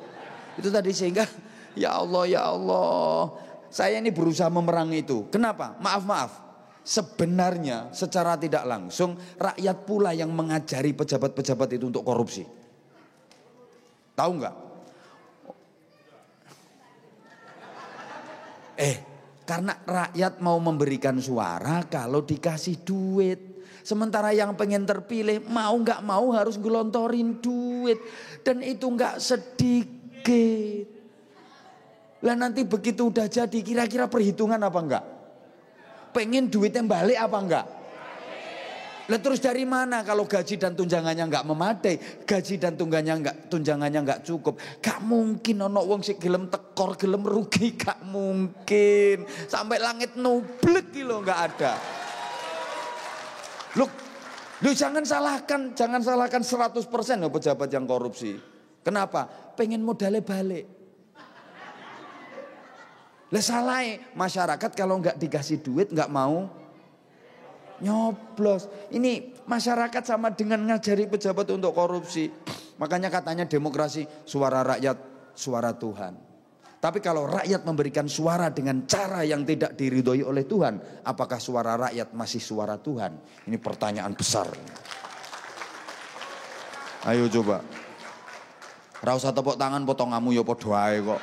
Itu tadi sehingga ya Allah. Saya ini berusaha memerangi itu. Kenapa? Maaf. Sebenarnya secara tidak langsung rakyat pula yang mengajari pejabat-pejabat itu untuk korupsi. Tahu nggak? Karena rakyat mau memberikan suara kalau dikasih duit. Sementara yang pengen terpilih mau nggak mau harus gelontorin duit. Dan itu nggak sedikit. Lah nanti begitu udah jadi kira-kira perhitungan apa enggak? Pengen duitnya balik apa enggak? Lah terus dari mana kalau gaji dan tunjangannya enggak memadai, gaji dan tunjangannya enggak cukup? Gak mungkin ono wong sing gelem tekor, gelem rugi, gak mungkin. Sampai langit nublet iki lho enggak ada. Loh jangan salahkan 100% loh pejabat yang korupsi. Kenapa? Pengen modalnya balik. Lah salah masyarakat kalau enggak dikasih duit enggak mau nyoblos. Ini masyarakat sama dengan ngajari pejabat untuk korupsi. Makanya katanya demokrasi suara rakyat, suara Tuhan. Tapi kalau rakyat memberikan suara dengan cara yang tidak diridhoi oleh Tuhan, apakah suara rakyat masih suara Tuhan? Ini pertanyaan besar. Ayo coba. Ra usah tepuk tangan potonganmu ya padha ae kok.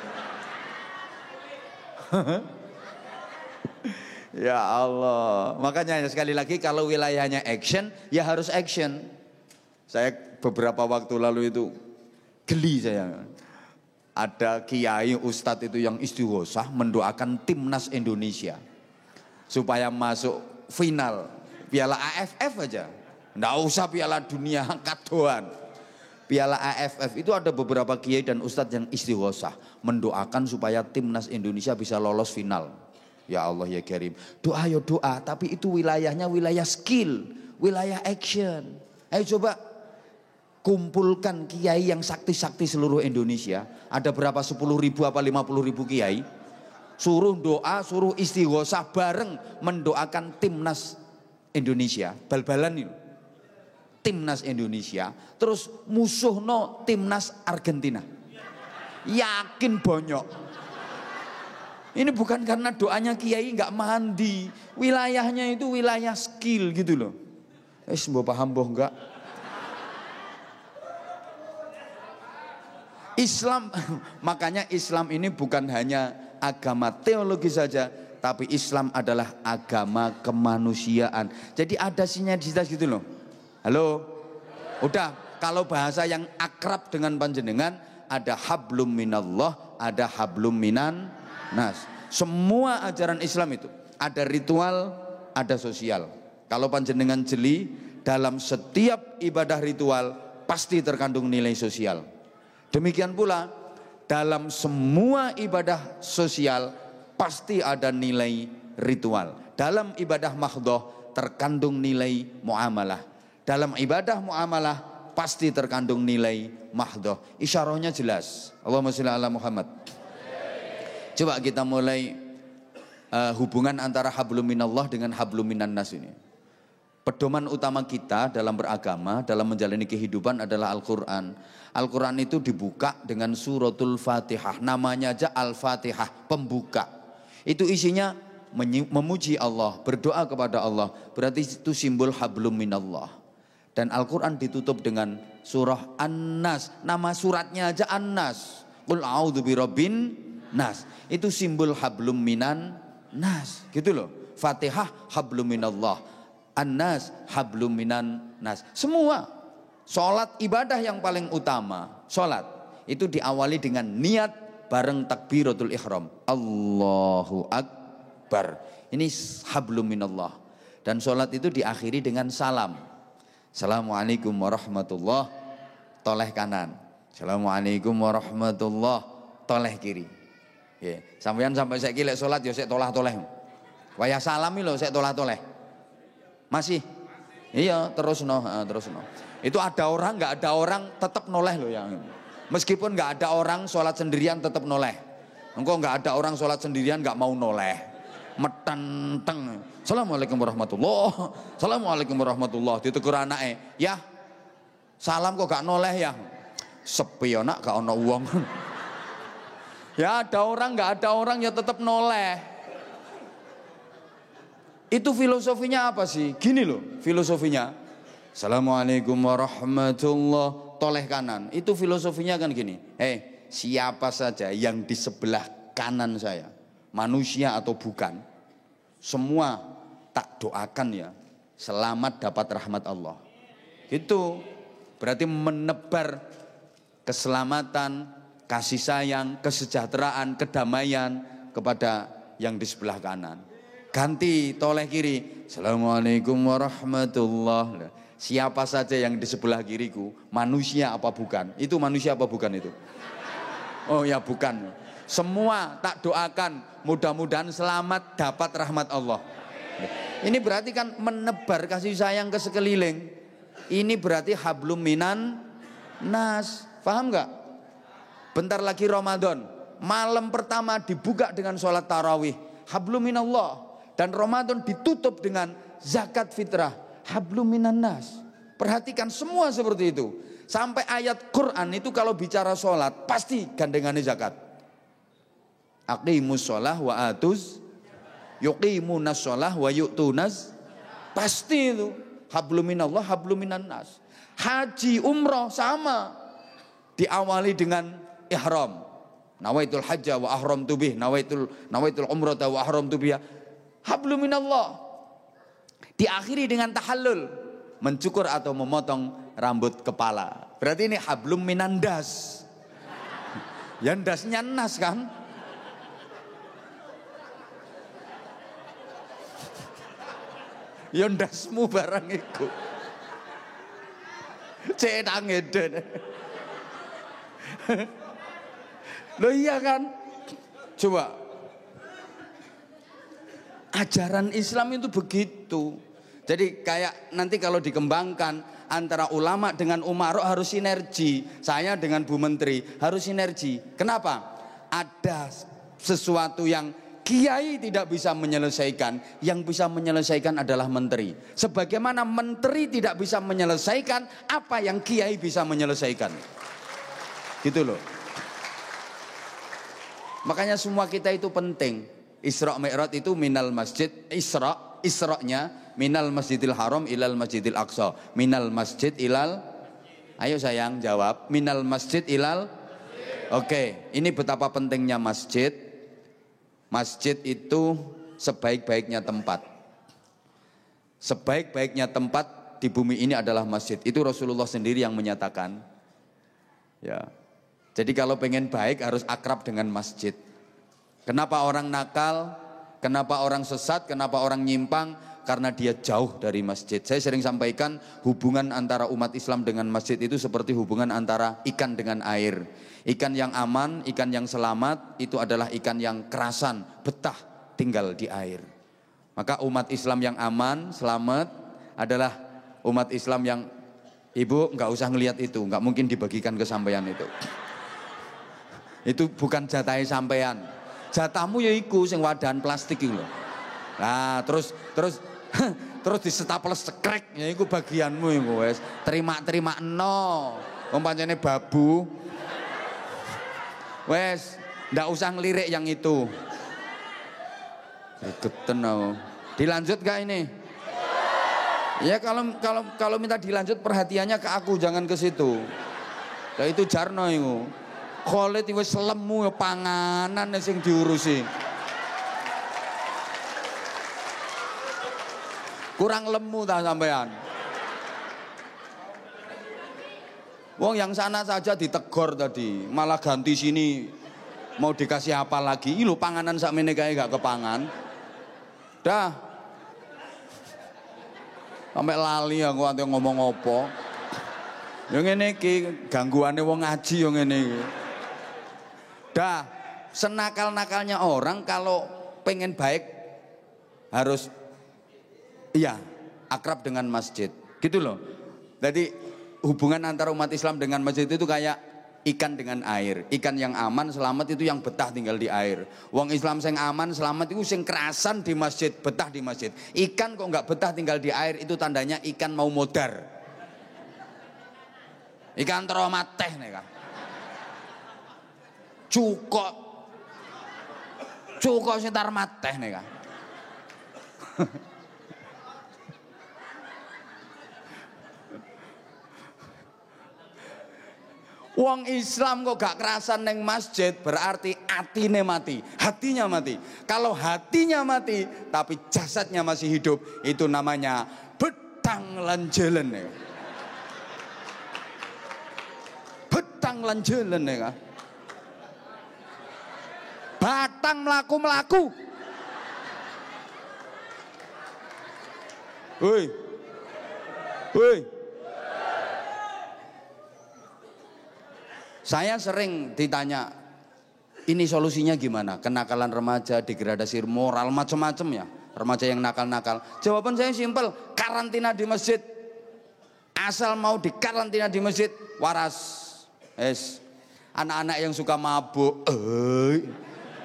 Ya Allah. Makanya sekali lagi kalau wilayahnya action, ya harus action. Saya beberapa waktu lalu itu geli saya. Ada kiai ustadz itu yang istighosah mendoakan timnas Indonesia supaya masuk final Piala AFF aja. Nggak usah Piala Dunia kadoan. Piala AFF itu ada beberapa kiai dan ustadz yang istighosah mendoakan supaya timnas Indonesia bisa lolos final. Ya Allah ya Karim. Doa ya doa, tapi itu wilayahnya wilayah skill, wilayah action. Ayo coba kumpulkan kiai yang sakti-sakti seluruh Indonesia. Ada berapa 10.000 apa 50.000 kiai. Suruh doa, suruh istighosah bareng mendoakan timnas Indonesia. Bal-balan itu. Timnas Indonesia. Terus musuhno timnas Argentina. Yakin bonyok. Ini bukan karena doanya kiai nggak mandi, wilayahnya itu wilayah skill gitu loh. Mbok paham boh enggak? Islam, makanya Islam ini bukan hanya agama teologi saja, tapi Islam adalah agama kemanusiaan. Jadi ada sinergitas gitu loh. Halo, udah kalau bahasa yang akrab dengan panjenengan ada hablum minallah, ada hablum minan nas. Semua ajaran Islam itu ada ritual, ada sosial. Kalau panjenengan jeli, dalam setiap ibadah ritual pasti terkandung nilai sosial. Demikian pula dalam semua ibadah sosial pasti ada nilai ritual. Dalam ibadah mahdhah terkandung nilai muamalah. Dalam ibadah muamalah pasti terkandung nilai mahdhah. Isyarahnya jelas. Allahumma sholli ala Muhammad. Coba kita mulai hubungan antara hablum minallah dengan hablum minan nas ini. Pedoman utama kita dalam beragama, dalam menjalani kehidupan adalah Al-Quran. Al-Quran itu dibuka dengan suratul Fatihah. Namanya aja Al-Fatihah, pembuka. Itu isinya memuji Allah, berdoa kepada Allah. Berarti itu simbol hablum minallah. Dan Al-Quran ditutup dengan surah An-Nas. Nama suratnya aja An-Nas. Qul a'udzu birabbin nas. Itu simbol hablum minan nas. Gitu loh. Fatihah hablum minallah. An-Nas hablum minan nas. Semua. Sholat ibadah yang paling utama. Sholat. Itu diawali dengan niat bareng takbiratul ihram. Allahu Akbar. Ini hablum minallah. Dan sholat itu diakhiri dengan salam. Assalamualaikum warahmatullahi. Toleh kanan. Assalamualaikum warahmatullahi. Toleh kiri. Ya, sampean sampai saya lek salat ya sik tolah-toleh. Wayah salam lho sik tolah-toleh. Masih? Iya, terus no. Itu ada orang enggak ada orang tetap noleh loh yang. Meskipun enggak ada orang sholat sendirian tetap noleh. Engkau enggak ada orang sholat sendirian enggak mau noleh. Metenteng. Assalamualaikum warahmatullahi. Assalamualaikum warahmatullahi. Ditegur anake, "Ya, salam kok gak noleh ya?" Sepi ya nak gak ono uang. Ya ada orang gak ada orang ya tetap noleh. Itu filosofinya apa sih? Gini loh filosofinya. Assalamualaikum warahmatullahi. Toleh kanan. Itu filosofinya kan gini. Siapa saja yang di sebelah kanan saya, manusia atau bukan, semua tak doakan ya selamat dapat rahmat Allah. Itu berarti menebar keselamatan, kasih sayang, kesejahteraan, kedamaian kepada yang di sebelah kanan. Ganti toleh kiri. Assalamualaikum warahmatullahi. Siapa saja yang di sebelah kiriku, manusia apa bukan? Itu manusia apa bukan itu? Oh ya bukan. Semua tak doakan mudah-mudahan selamat dapat rahmat Allah. Ini berarti kan menebar kasih sayang ke sekeliling. Ini berarti hablum minan nas. Paham nggak? Bentar lagi Ramadan, malam pertama dibuka dengan sholat tarawih, hablum minallah. Dan Ramadan ditutup dengan zakat fitrah, hablum minan nas. Perhatikan semua seperti itu. Sampai ayat Quran itu kalau bicara sholat pasti gandengannya zakat. Aqimus sholah wa atuz yuqimunas sholah wa yu'tunas. Pasti itu hablum minallah, hablum minan nas. Haji umroh sama, diawali dengan ihram. Nawaitul hajja wa ahramtu bih, nawaitul umrata wa ahramtu biha. Hablum minallah. Diakhiri dengan tahallul, mencukur atau memotong rambut kepala. Berarti ini hablum minandas. Ya ndasnya nas kan? Ya ndasmu barang iku. Cedang ngeden. Loh iya kan? Coba. Ajaran Islam itu begitu. Jadi kayak nanti kalau dikembangkan antara ulama dengan umarok harus sinergi. Saya dengan Bu Menteri harus sinergi. Kenapa? Ada sesuatu yang kiai tidak bisa menyelesaikan, yang bisa menyelesaikan adalah menteri. Sebagaimana menteri tidak bisa menyelesaikan apa yang kiai bisa menyelesaikan. Gitu loh. Makanya semua kita itu penting. Isra Mi'raj itu minal masjid, Isra-nya minal masjidil haram ilal masjidil aqsa. Minal masjid ilal, ayo sayang jawab, minal masjid ilal. Oke, ini betapa pentingnya masjid. Masjid itu sebaik-baiknya tempat. Sebaik-baiknya tempat di bumi ini adalah masjid. Itu Rasulullah sendiri yang menyatakan. Ya. Jadi kalau pengen baik harus akrab dengan masjid. Kenapa orang nakal? Kenapa orang sesat? Kenapa orang nyimpang? Karena dia jauh dari masjid. Saya sering sampaikan hubungan antara umat Islam dengan masjid itu seperti hubungan antara ikan dengan air. Ikan yang aman, ikan yang selamat itu adalah ikan yang kerasan, betah tinggal di air. Maka umat Islam yang aman, selamat adalah umat Islam yang, ibu nggak usah ngelihat itu, nggak mungkin dibagikan ke sampean itu. Itu bukan jatah sampean. Jatahmu ya iku sing wadahan plastik iku lho. Nah, terus terus disetaple sekrek ya iku bagianmu iku wis. Terima no. Wong pancene babu. Wes, ndak usah ngelirik yang itu. Gregetan aku. Dilanjut gak ini? Ya kalau minta dilanjut perhatiannya ke aku, jangan ke situ. Lah itu Jarno iku. Kholid wis lemu ya panganan sing diurusi. Kurang lemu ta sampean. Wong yang sana saja ditegor tadi, malah ganti sini mau dikasih apa lagi? Ih lho panganan sakmene kae gak kepangan. Dah. Sampai lali aku ate ngomong apa. Ya ngene iki gangguane wong ngaji ya ngene iki. Dah, senakal-nakalnya orang kalau pengen baik harus iya, akrab dengan masjid. Gitu loh. Jadi hubungan antara umat Islam dengan masjid itu kayak ikan dengan air. Ikan yang aman selamat itu yang betah tinggal di air. Wong Islam sing aman selamat itu sing kerasan di masjid, betah di masjid. Ikan kok nggak betah tinggal di air itu tandanya ikan mau modar. Ikan traumateh nih kan. Cukok setar mateh nih kan. Wong Islam kok gak kerasan neng masjid berarti atine mati, hatinya mati. Kalau hatinya mati tapi jasadnya masih hidup itu namanya betang lanjelen ya. Betang lanjelen ya. Batang melaku. Woi. Saya sering ditanya, ini solusinya gimana? Kenakalan remaja, degradasi moral, macam-macam ya. Remaja yang nakal-nakal. Jawaban saya simpel, karantina di masjid. Asal mau dikarantina di masjid, waras. Anak-anak yang suka mabuk,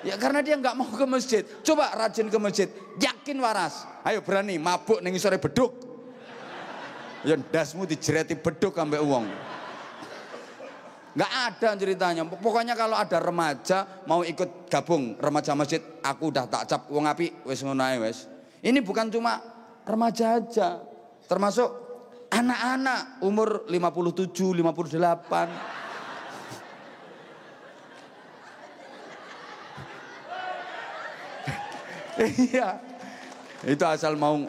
ya karena dia nggak mau ke masjid. Coba rajin ke masjid, yakin waras. Ayo berani mabuk ning sore beduk. Ya dasmu dijereti beduk sampai uang. Nggak ada ceritanya. Pokoknya kalau ada remaja mau ikut gabung remaja masjid, aku udah tak cap wong api wis ngono ae wis. Ini bukan cuma remaja aja, termasuk anak-anak umur 57, 58. Iya. Itu asal mau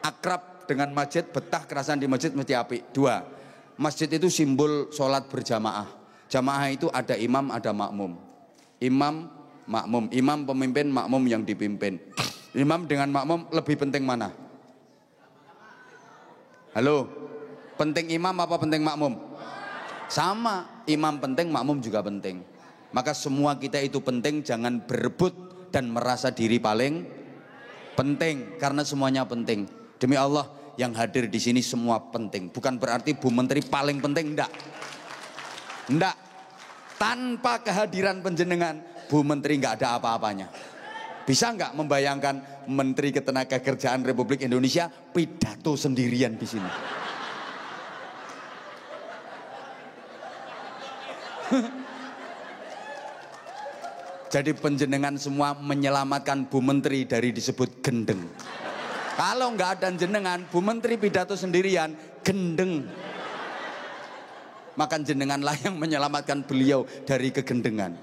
akrab dengan masjid, betah kerasan di masjid mesti api. 2. Masjid itu simbol sholat berjamaah. Jamaah itu ada imam, ada makmum. Imam, makmum. Imam pemimpin, makmum yang dipimpin. Imam dengan makmum lebih penting mana? Halo? Penting imam apa penting makmum? Sama, imam penting, makmum juga penting. Maka semua kita itu penting, jangan berebut dan merasa diri paling penting karena semuanya penting. Demi Allah, yang hadir di sini semua penting. Bukan berarti Bu Menteri paling penting, enggak. Enggak. Tanpa kehadiran penjenengan, Bu Menteri enggak ada apa-apanya. Bisa enggak membayangkan Menteri Ketenagakerjaan Republik Indonesia pidato sendirian di sini? Jadi penjenengan semua menyelamatkan Bu Menteri dari disebut gendeng. Kalau nggak ada jenengan, Bu Menteri pidato sendirian, gendeng. Maka jenenganlah yang menyelamatkan beliau dari kegendengan.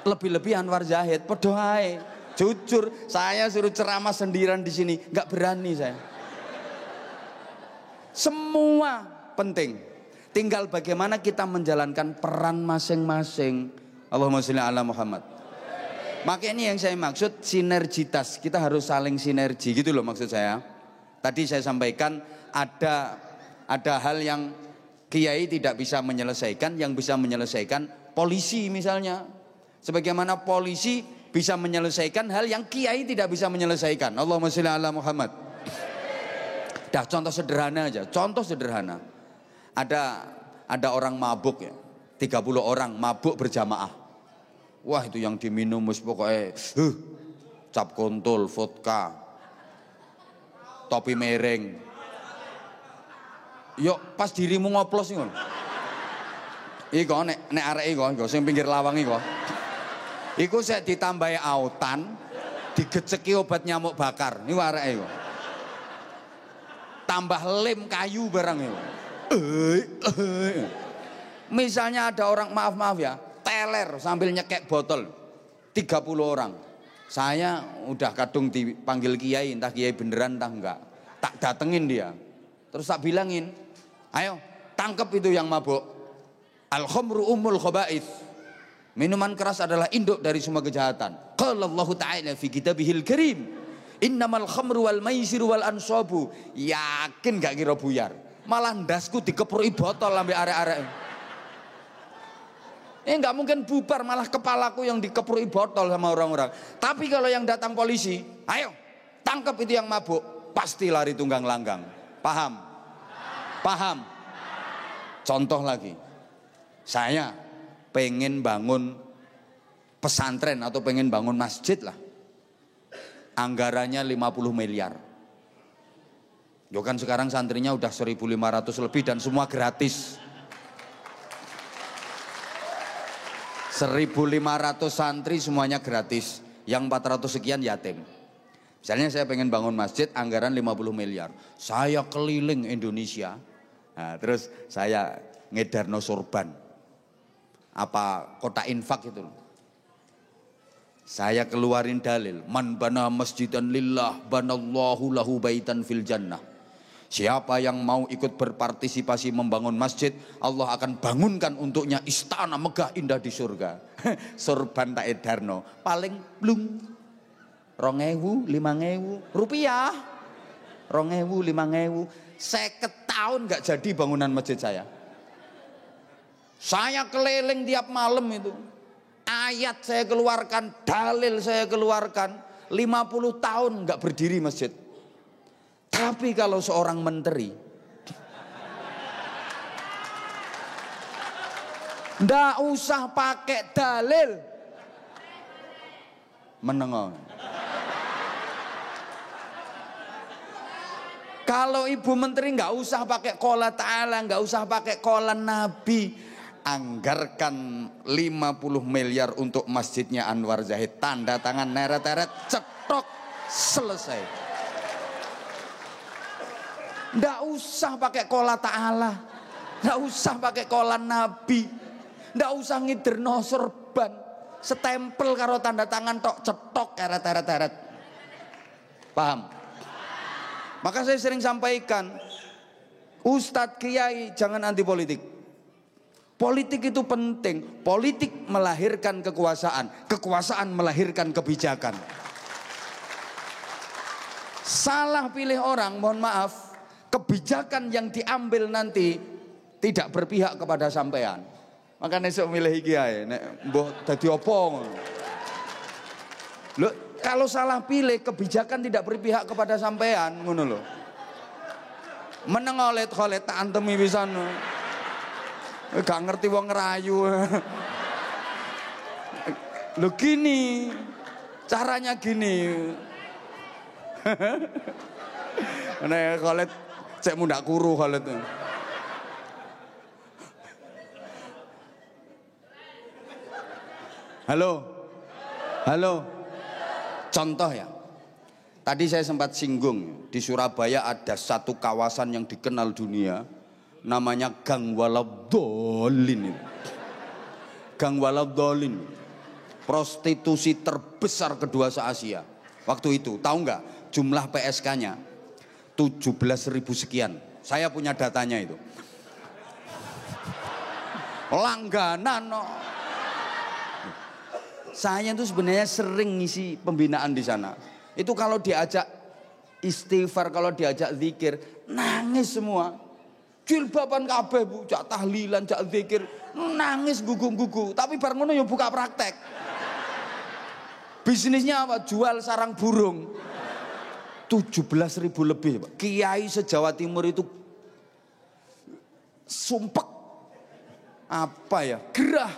Lebih-lebih Anwar Zahid, podohai. Jujur, saya suruh ceramah sendirian di sini, nggak berani saya. Semua penting. Tinggal bagaimana kita menjalankan peran masing-masing. Allahumma sholli ala Muhammad. Makanya yang saya maksud sinergitas, kita harus saling sinergi gitu loh maksud saya. Tadi saya sampaikan ada hal yang kiai tidak bisa menyelesaikan, yang bisa menyelesaikan polisi misalnya. Sebagaimana polisi bisa menyelesaikan hal yang kiai tidak bisa menyelesaikan. Allahumma sholli ala Muhammad. Dah contoh sederhana aja, contoh sederhana. Ada orang mabuk ya, 30 orang mabuk berjamaah. Wah itu yang diminum wis pokoknya cap kontol, vodka, topi mereng. Yuk pas dirimu ngoplos nih. Iko nek arek iko sing pinggir lawang iko. Iku sik ditambahi autan, digeceki obat nyamuk bakar. Niku arek iko. Tambah lem kayu barang itu. Misalnya ada orang maaf ya, teler sambil nyekek botol 30 orang. Saya udah kadung dipanggil kiai, entah kiai beneran entah enggak. Tak datengin dia. Terus tak bilangin, ayo tangkep itu yang mabuk. Al-khamru ummul khaba'ith. Minuman keras adalah induk dari semua kejahatan. Qala Allah Ta'ala fi kitabihil karim. Innamal khamru wal maisiru wal ansabu. Yakin gak kira buyar. Malah ndasku dikepruki botol sampai arek-arek. Nggak mungkin bubar, malah kepalaku yang dikepruki botol sama orang-orang. Tapi kalau yang datang polisi, ayo tangkap itu yang mabuk, pasti lari tunggang langgang. Paham? Paham? Contoh lagi, saya pengen bangun pesantren atau pengen bangun masjid lah. Anggarannya 50 miliar. Yo kan sekarang santrinya udah 1.500 lebih dan semua gratis. 1.500 santri semuanya gratis. Yang 400 sekian yatim. Misalnya saya pengen bangun masjid, anggaran 50 miliar. Saya keliling Indonesia. Nah, terus saya ngedarno sorban. Apa kota infak itu. Saya keluarin dalil, man bana masjidan lillah banallahu lahu baitan fil jannah. Siapa yang mau ikut berpartisipasi membangun masjid, Allah akan bangunkan untuknya istana megah indah di surga. Sorban tak edarno, paling blung 2.000, 5.000 rupiah, 2.000, 5.000, 50 tahun nggak jadi bangunan masjid saya. Saya keliling tiap malam itu. Ayat saya keluarkan, dalil saya keluarkan, 50 tahun nggak berdiri masjid. Tapi kalau seorang menteri ndak usah pakai dalil, menengok. Kalau ibu menteri nggak usah pakai qala ta'ala, nggak usah pakai qala nabi. Anggarkan 50 miliar untuk masjidnya Anwar Zahid, tanda tangan neret-neret, cetok, selesai. Nggak usah pakai qala ta'ala, nggak usah pakai qala nabi, nggak usah ngiderno sorban, setempel karo tanda tangan tok, cetok, eret-eret. Paham? Maka saya sering sampaikan, Ustadz Kiai jangan anti politik. Politik itu penting. Politik melahirkan kekuasaan, kekuasaan melahirkan kebijakan. Salah pilih orang, mohon maaf, kebijakan yang diambil nanti tidak berpihak kepada sampean. Maka nesuk milih iki ae, nek mbok dadi apa ngono. Lho, kalau salah pilih kebijakan tidak berpihak kepada sampean ngono lho. Meneng olet-olet tak antemi pisan. Gak ngerti wong ngerayu. Lho gini, caranya gini. Nek kolet cek mundak kuru kolet. Halo. Halo. Contoh ya. Tadi saya sempat singgung, di Surabaya ada satu kawasan yang dikenal dunia, namanya Gang Waladhdallin. Gang Waladhdallin, prostitusi terbesar kedua se-Asia. Waktu itu, tahu nggak jumlah PSK-nya? 17.000 sekian. Saya punya datanya itu. Langganan. No. Saya itu sebenarnya sering ngisi pembinaan di sana. Itu kalau diajak istighfar, kalau diajak zikir, nangis semua. Jilbaban kabeh bu, jak tahlilan, jak zikir, nangis gugu-gugu. Tapi bar ngono ya buka praktek. Bisnisnya apa? Jual sarang burung. 17.000 lebih. Pak. Kiai se-Jawa Timur itu sumpek. Apa ya? Gerah.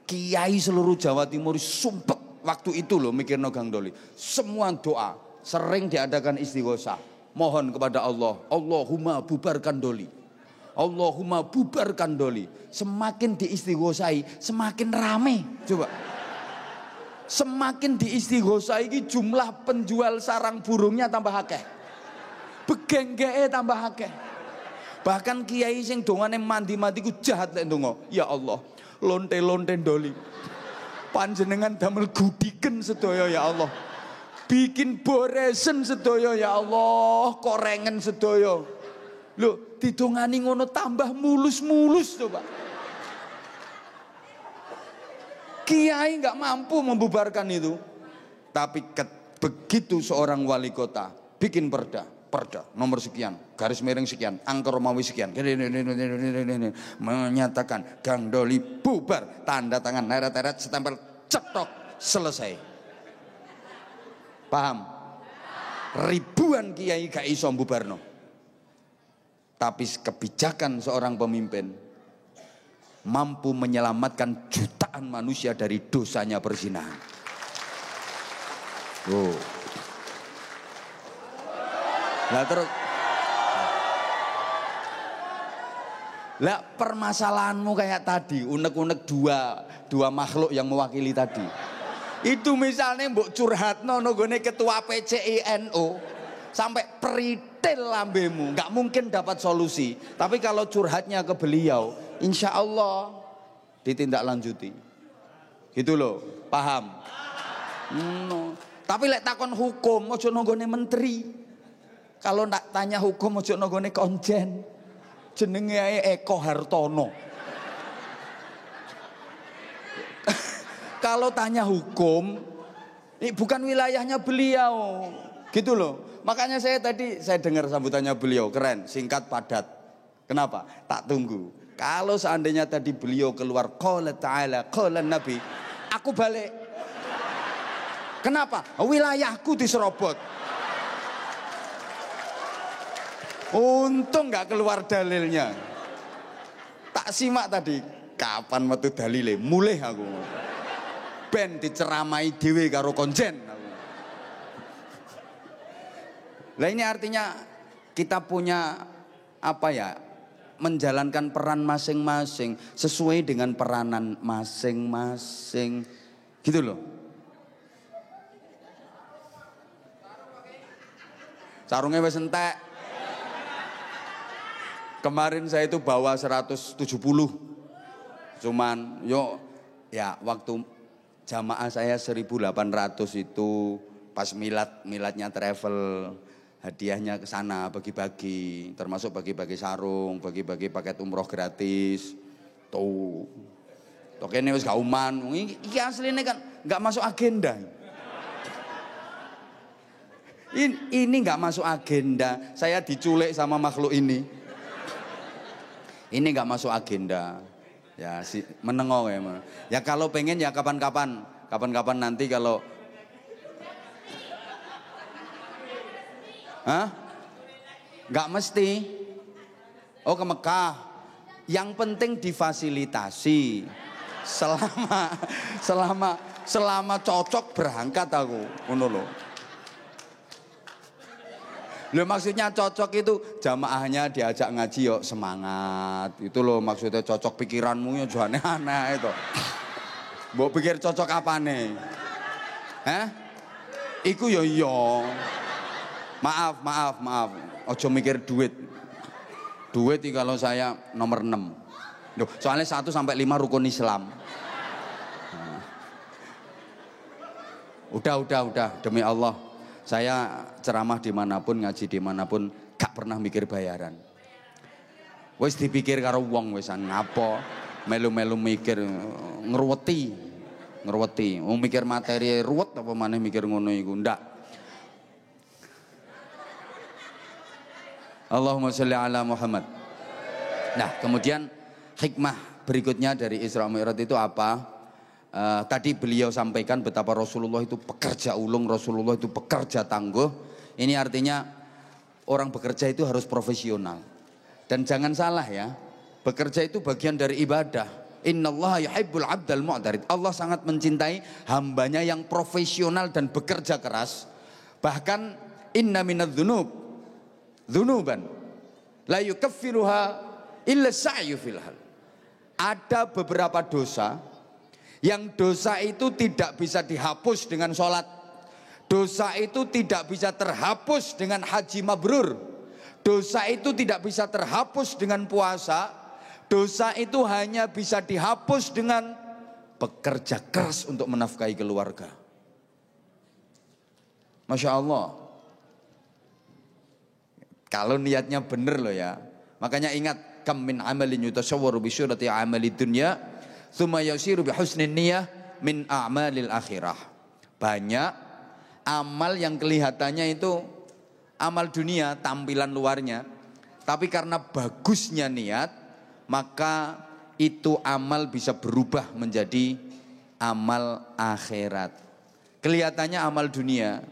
Kiai seluruh Jawa Timur sumpek waktu itu loh mikirno Gang Doli. Semua doa sering diadakan istighosah. Mohon kepada Allah, Allahumma bubarkan Doli. Allahumma bubarkan Doli. Semakin diistighosahi, semakin rame. Coba. Semakin diistighosahi jumlah penjual sarang burungnya tambah akeh. Begenggeke tambah akeh. Bahkan kiai sing dongane mandi-mandi ku jahat lek ndonga. Ya Allah, lonte-lonte Doli. Panjenengan damel gudiken sedaya ya Allah. Bikin boresen sedaya ya Allah, korengen sedaya. Lho, didongani ngono tambah mulus-mulus coba. Kiai nggak mampu membubarkan itu. Tapi begitu seorang wali kota bikin perda nomor sekian, garis miring sekian, angka Romawi sekian, menyatakan Gang Doli bubar, tanda tangan, neret-neret, stempel, cetok, selesai. Paham? Ribuan kiai gak iso bubarno. Tapi kebijakan seorang pemimpin mampu menyelamatkan jutaan manusia dari dosanya perzinahan. Oh. Lah terus lah permasalahanmu kayak tadi, unek-unek dua makhluk yang mewakili tadi. Itu misalnya mbok curhatno nggone ketua PCI NU sampai peritil lambemu, nggak mungkin dapat solusi. Tapi kalau curhatnya ke beliau, insya Allah ditindaklanjuti. Gitu loh, paham? Tapi lek takon hukum, ojo nggone menteri. Kalau nak tanya hukum, ojo nggone konjen. Jenenge ae Eko Hartono. Kalau tanya hukum, ini bukan wilayahnya beliau, gitu loh. Makanya saya dengar sambutannya beliau, keren, singkat, padat. Kenapa? Tak tunggu. Kalau seandainya tadi beliau keluar qala ta'ala, qala Nabi, aku balik. Kenapa? Wilayahku diserobot. Untung nggak keluar dalilnya. Tak simak tadi, kapan metu dalile? Mulih aku. Ben diceramai dhewe karo konjen. Lah ini artinya kita punya apa ya? Menjalankan peran masing-masing sesuai dengan peranan masing-masing. Gitu loh. Sarungnya wis entek. Kemarin saya itu bawa 170. Cuman ya waktu jamaah saya 1.800 itu pas miladnya travel, hadiahnya ke sana bagi-bagi, termasuk bagi-bagi sarung, bagi-bagi paket umroh gratis. Tuh. Tokene wis gak uman. Iki asline kan enggak masuk agenda. Ini enggak masuk agenda. Saya diculik sama makhluk ini. Ini enggak masuk agenda. Ya menengok ya. Ya kalau pengen ya kapan-kapan nanti kalau nggak mesti. Oh ke Mekah. Yang penting difasilitasi. Selama cocok berangkat aku. Ngono lho. Loh maksudnya cocok itu jamaahnya diajak ngaji yuk semangat. Itu loh maksudnya cocok pikiranmu ya jangan aneh itu. Mbok pikir cocok apane? Iku yo iya. Maaf. Ojo mikir duit. Duit iki kalau saya nomor 6. Loh, soalnya 1 sampai 5 rukun Islam. Udah demi Allah. Saya ceramah dimanapun, ngaji dimanapun, gak pernah mikir bayaran. Wis dipikir karo wong wisan ngapo, melu-melu mikir ngeruweti. Wong mikir materi ruwet apa maneh mikir ngono iku ndak. Allahumma sholli ala Muhammad. Nah, kemudian hikmah berikutnya dari Isra Mi'raj itu apa? Tadi beliau sampaikan betapa Rasulullah itu pekerja ulung, Rasulullah itu pekerja tangguh. Ini artinya orang bekerja itu harus profesional. Dan jangan salah ya, bekerja itu bagian dari ibadah. Innallaha yuhibbul 'abdal mu'tarid. Allah sangat mencintai hambanya yang profesional dan bekerja keras. Bahkan inna minadz-dzunub dzunuban la yukaffiruha illa sa'yu fil hal. Ada beberapa dosa yang dosa itu tidak bisa dihapus dengan sholat. Dosa itu tidak bisa terhapus dengan haji mabrur. Dosa itu tidak bisa terhapus dengan puasa. Dosa itu hanya bisa dihapus dengan bekerja keras untuk menafkahi keluarga. Masya Allah. Kalau niatnya benar loh ya. Makanya ingat, kam min amalin yutasawwaru bi syurati amali dunya tsumma yasiru bi husnin niyah min a'malil akhirah. Banyak amal yang kelihatannya itu amal dunia, tampilan luarnya, tapi karena bagusnya niat, maka itu amal bisa berubah menjadi amal akhirat. Kelihatannya amal dunia,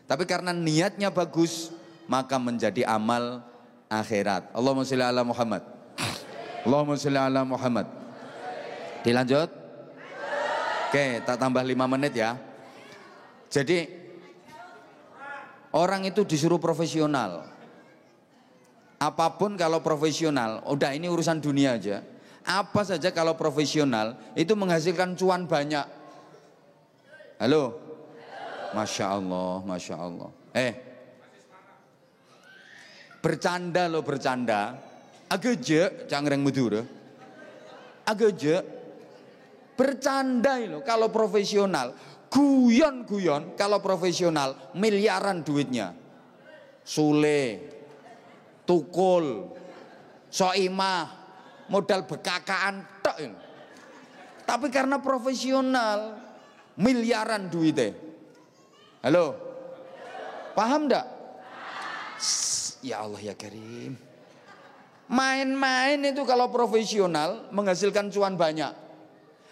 tapi karena niatnya bagus, maka menjadi amal akhirat. Allahumma sholli ala Muhammad. Allahumma sholli ala Muhammad. Dilanjut? Oke, tak tambah 5 menit ya. Jadi orang itu disuruh profesional. Apapun kalau profesional, udah ini urusan dunia aja. Apa saja kalau profesional itu menghasilkan cuan banyak. Halo? Masya Allah, Masya Allah. Bercanda loh, bercanda. Agak cangreng mudur. Agak bercanda loh kalau profesional. Guyon kalau profesional miliaran duitnya. Sule, tukul, soimah, modal bekakaan tok. Tapi karena profesional miliaran duitnya. Halo, paham enggak? Ya Allah ya Karim. Main-main itu kalau profesional menghasilkan cuan banyak.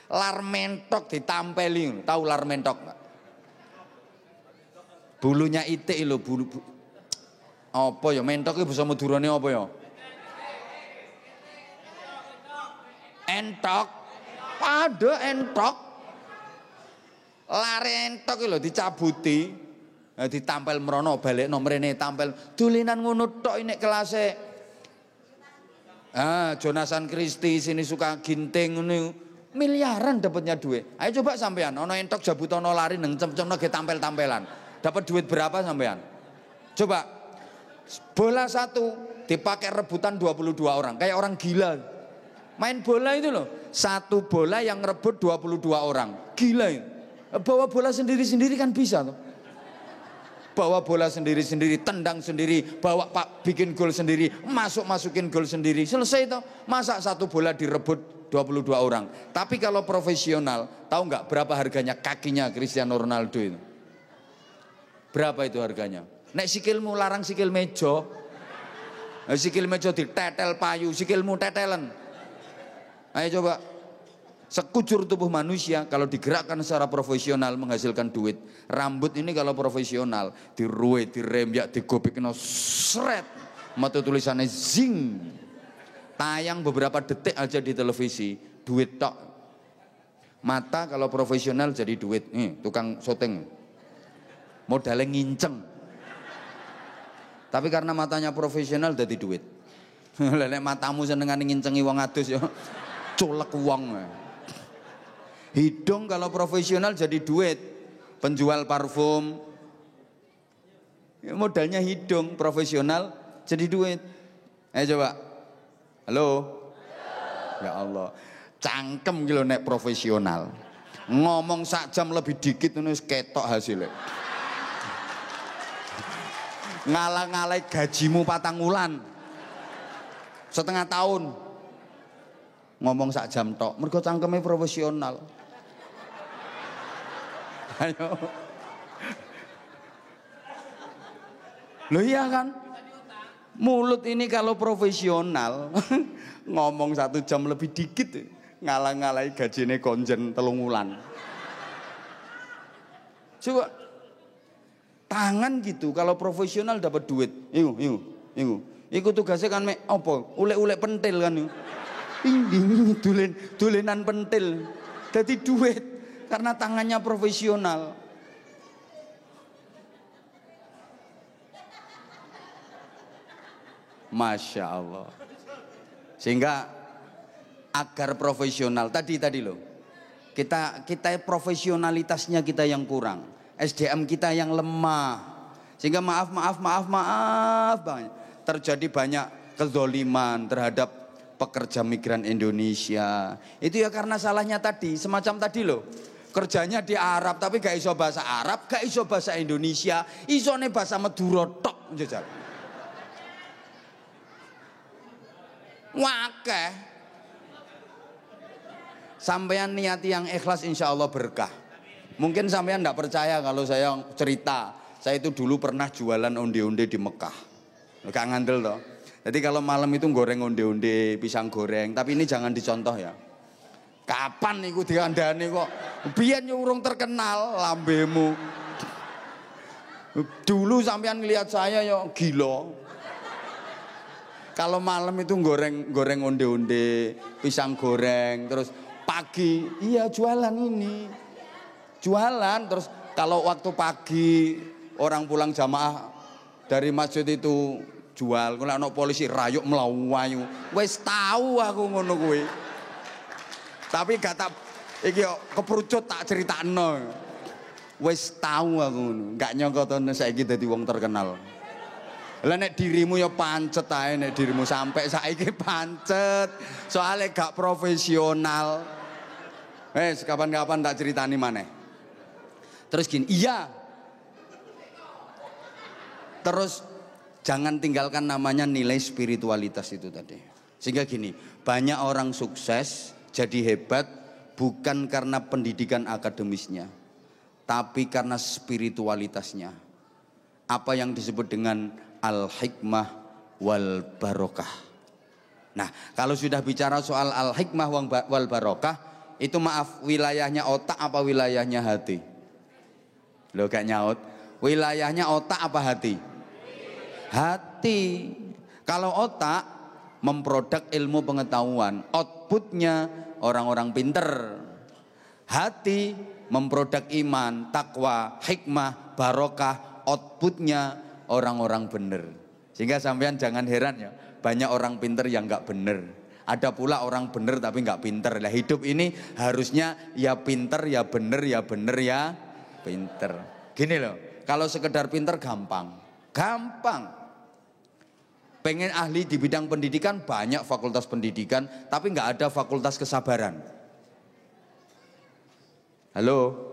Lar mentok ditampeli, tahu lar mentok enggak? Bulunya itik lho, bulu. Apa ya mentok iki basa Madurane apa ya? Entok. Ada entok. Lare entok iki lho dicabuti, ditampel mrono, balekno mrene tampel. Dolenan ngono tok nek kelase. Jonathan Christie sini suka ginting ngono. Miliaran dapatnya duit. Ayo coba sampean, ono entok jabutono lari nang cem-cemno ge tampel-tampelan. Dapat duit berapa sampean? Coba. Bola satu dipakai rebutan 22 orang, kayak orang gila. Main bola itu loh, satu bola yang rebut 22 orang. Gila itu. Bawa bola sendiri-sendiri kan bisa tuh. Bawa bola sendiri-sendiri, tendang sendiri, bawa pak bikin gol sendiri, masukin gol sendiri. Selesai itu. Masa satu bola direbut 22 orang. Tapi kalau profesional, tahu nggak berapa harganya kakinya Cristiano Ronaldo itu? Berapa itu harganya? Nek sikilmu larang sikil meja. Sikil meja ditetel payu, sikilmu tetelen. Ayo coba. Sekujur tubuh manusia kalau digerakkan secara profesional menghasilkan duit. Rambut ini kalau profesional diruwet, dirembyak, digobekno sret. Mata tulisannya zing. Tayang beberapa detik aja di televisi, duit tok. Mata kalau profesional jadi duit. Nih, tukang syuting. Modalnya nginceng. Tapi karena matanya profesional jadi duit. Lelek matamu senengane ngincengi wong adus ya. Culek wong. Hidung kalau profesional jadi duit. Penjual parfum. Ya, modalnya hidung profesional jadi duit. Ayo coba. Halo. Ya Allah. Cangkem gitu nek profesional. Ngomong sak jam lebih dikit nulis ketok hasilnya. Ngalah-ngalai gajimu 4 wulan. Setengah tahun. Ngomong sak jam tok. Mergo cangkeme profesional. Ayo. Loh iya kan? Mulut ini kalau profesional ngomong 1 jam lebih dikit, ngalah-ngalai gajine konjen 3 wulan. Coba tangan gitu kalau profesional dapat duit. Iku tugasnya kan mek apa? Ulek-ulek pentil kan. Ini dolenan pentil. Jadi duit karena tangannya profesional. Masya Allah. Sehingga agar profesional tadi loh. Kita profesionalitasnya kita yang kurang. SDM kita yang lemah. Sehingga maaf banget. Terjadi banyak kezoliman terhadap pekerja migran Indonesia. Itu ya karena salahnya tadi, semacam tadi loh. Kerjanya di Arab tapi gak iso bahasa Arab, gak iso bahasa Indonesia, isone bahasa Madura tok njajal. Wakeh. Sampean niati yang ikhlas insya Allah berkah. Mungkin sampean enggak percaya kalau saya cerita, saya itu dulu pernah jualan onde-onde di Mekah. Gak ngandel toh. Jadi kalau malam itu goreng onde-onde, pisang goreng, tapi ini jangan dicontoh ya. Kapan niku dikandani kok? Biyen urung terkenal lambemu. Dulu sampean ngelihat saya ya gila. Kalau malam itu goreng onde-onde, pisang goreng, terus pagi iya jualan ini. Jualan terus kalau waktu pagi orang pulang jamaah dari masjid itu jual, kalau ana polisi rayuk mlayu. Wis tahu aku ngono kuwi. Tapi gak tak iki keprucut tak critakno. Wis tahu aku ngono. Gak nyangka to saiki dadi wong terkenal. Lah nek dirimu ya pancet ae, nek dirimu sampai saiki pancet. Soale gak profesional. Wes kapan-kapan tak ceritani maneh. Terus gini, iya. Terus jangan tinggalkan namanya nilai spiritualitas itu tadi. Sehingga gini, banyak orang sukses jadi hebat bukan karena pendidikan akademisnya, tapi karena spiritualitasnya. Apa yang disebut dengan al-hikmah wal barokah. Nah, kalau sudah bicara soal al-hikmah wal barokah, itu maaf, wilayahnya otak apa wilayahnya hati? Loh gak nyaut. Wilayahnya otak apa hati? Hati. Kalau otak memproduk ilmu pengetahuan, outputnya orang-orang pinter. Hati memproduk iman, takwa, hikmah, barokah, outputnya orang-orang bener. Sehingga sampean jangan heran ya, banyak orang pinter yang gak bener. Ada pula orang bener tapi gak pinter. Lah hidup ini harusnya ya pinter, ya bener, ya bener, ya pinter. Gini loh, kalau sekedar pinter gampang. Pengen ahli di bidang pendidikan, banyak fakultas pendidikan, tapi nggak ada fakultas kesabaran. Halo?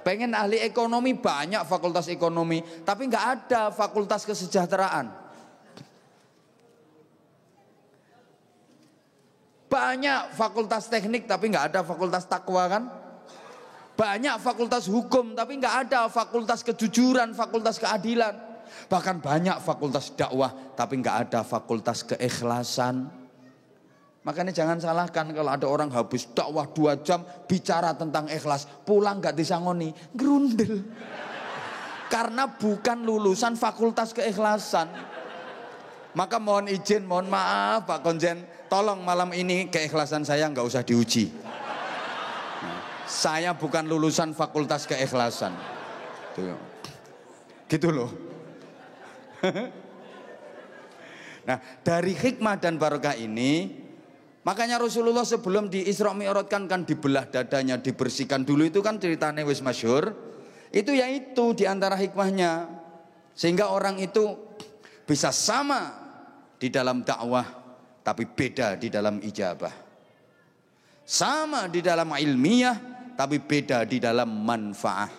Pengen ahli ekonomi, banyak fakultas ekonomi, tapi nggak ada fakultas kesejahteraan. Banyak fakultas teknik, tapi nggak ada fakultas takwa kan? Banyak fakultas hukum, tapi nggak ada fakultas kejujuran, fakultas keadilan. Bahkan banyak fakultas dakwah tapi nggak ada fakultas keikhlasan. Makanya jangan salahkan kalau ada orang habis dakwah 2 jam bicara tentang ikhlas, pulang nggak disangoni, gerundel. Karena bukan lulusan fakultas keikhlasan. Maka mohon izin, mohon maaf Pak Konjen, tolong malam ini keikhlasan saya nggak usah diuji. Saya bukan lulusan fakultas keikhlasan. Gitu loh. Nah, dari hikmah dan barokah ini, makanya Rasulullah sebelum di Isra Mi'rajkan kan dibelah dadanya, dibersihkan dulu, itu kan ceritanya wis masyhur. Itu yaitu di antara hikmahnya, sehingga orang itu bisa sama di dalam dakwah tapi beda di dalam ijabah. Sama di dalam ilmiah tapi beda di dalam manfaah.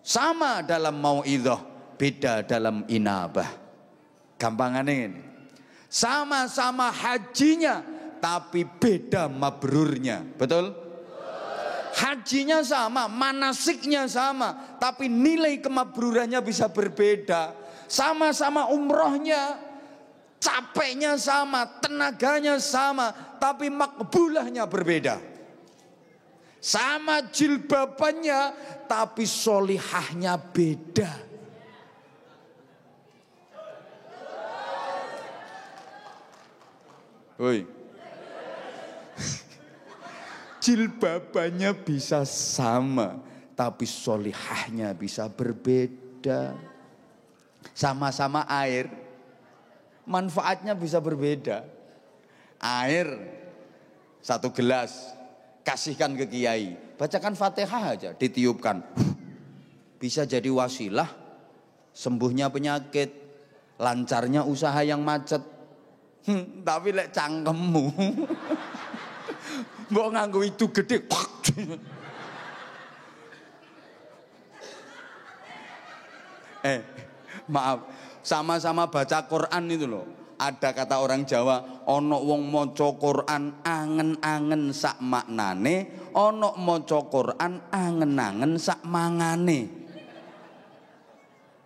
Sama dalam mau'idhah, beda dalam inabah. Gampangannya ini. Sama-sama hajinya tapi beda mabrurnya. Betul? Hajinya sama, manasiknya sama, tapi nilai kemabrurannya bisa berbeda. Sama-sama umrohnya, capeknya sama, tenaganya sama, tapi makbulahnya berbeda. Sama jilbabannya, tapi solihahnya beda. Woi. Jilbabannya bisa sama, tapi solihahnya bisa berbeda. Sama-sama air, manfaatnya bisa berbeda. Air 1 gelas, kasihkan ke kiai, bacakan Fatihah aja, ditiupkan, bisa jadi wasilah sembuhnya penyakit, lancarnya usaha yang macet. Tapi lek cangkemmu mbok nganggo itu gede. Maaf, sama-sama baca Quran itu loh. Ada kata orang Jawa, ono wong maca Quran angen-angen sak maknane, ono maca Quran angen-angen sak mangane.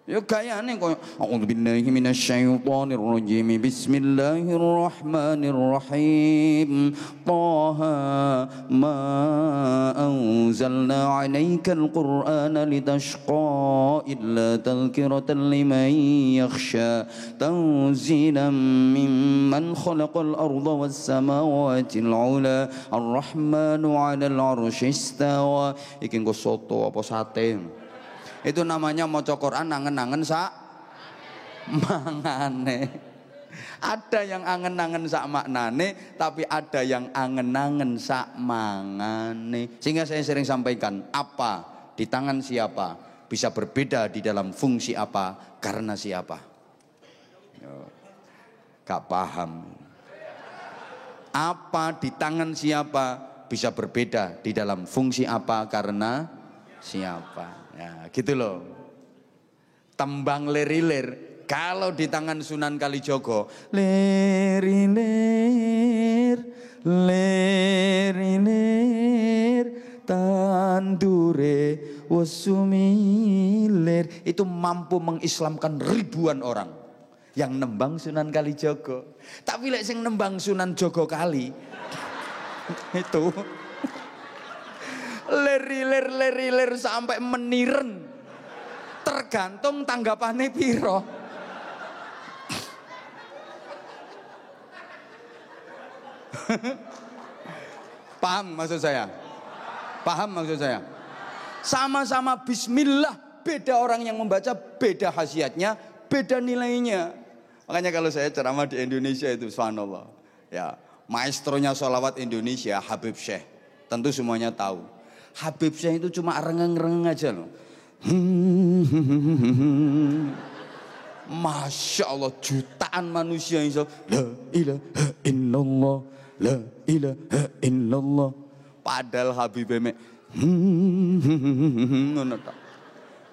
Ya gayane koyo a'udzubillahi minasyaitonir rajim. Bismillahirrahmanirrahim. Taha ma anzalna 'alaikal qur'ana litashqa illa tadhkiratan liman yakhsha tanzilan mimman khalaqal arda was samawati al-'ula ar-rahmanu 'alal 'arsy istawa. Iki nggo soto apa sate? Itu namanya maca Quran angen-angen sak mangane. Ada yang angen-angen sak maknane, tapi ada yang angen-angen sak mangane. Sehingga saya sering sampaikan, apa di tangan siapa bisa berbeda di dalam fungsi apa karena siapa. Gak paham. Apa di tangan siapa bisa berbeda di dalam fungsi apa karena siapa. Ya, gitu loh. Tembang lerilir kalau di tangan Sunan Kalijogo, lerilir, lerilir, tandure wasumilir, itu mampu mengislamkan ribuan orang yang nembang Sunan Kalijogo. Tapi lek sing nembang Sunan Jogokali itu lerilir sampai meniren, tergantung tanggapannya piro. Paham maksud saya? Paham maksud saya? Sama-sama bismillah, beda orang yang membaca, beda khasiatnya, beda nilainya. Makanya kalau saya ceramah di Indonesia itu subhanallah, ya, maestronya sholawat Indonesia Habib Syekh, tentu semuanya tahu. Habib Syekh itu cuma rengeng-rengeng aja loh. Masya Allah, jutaan manusia yang la ilaha illallah, la ilaha illallah. Padahal Habib Emek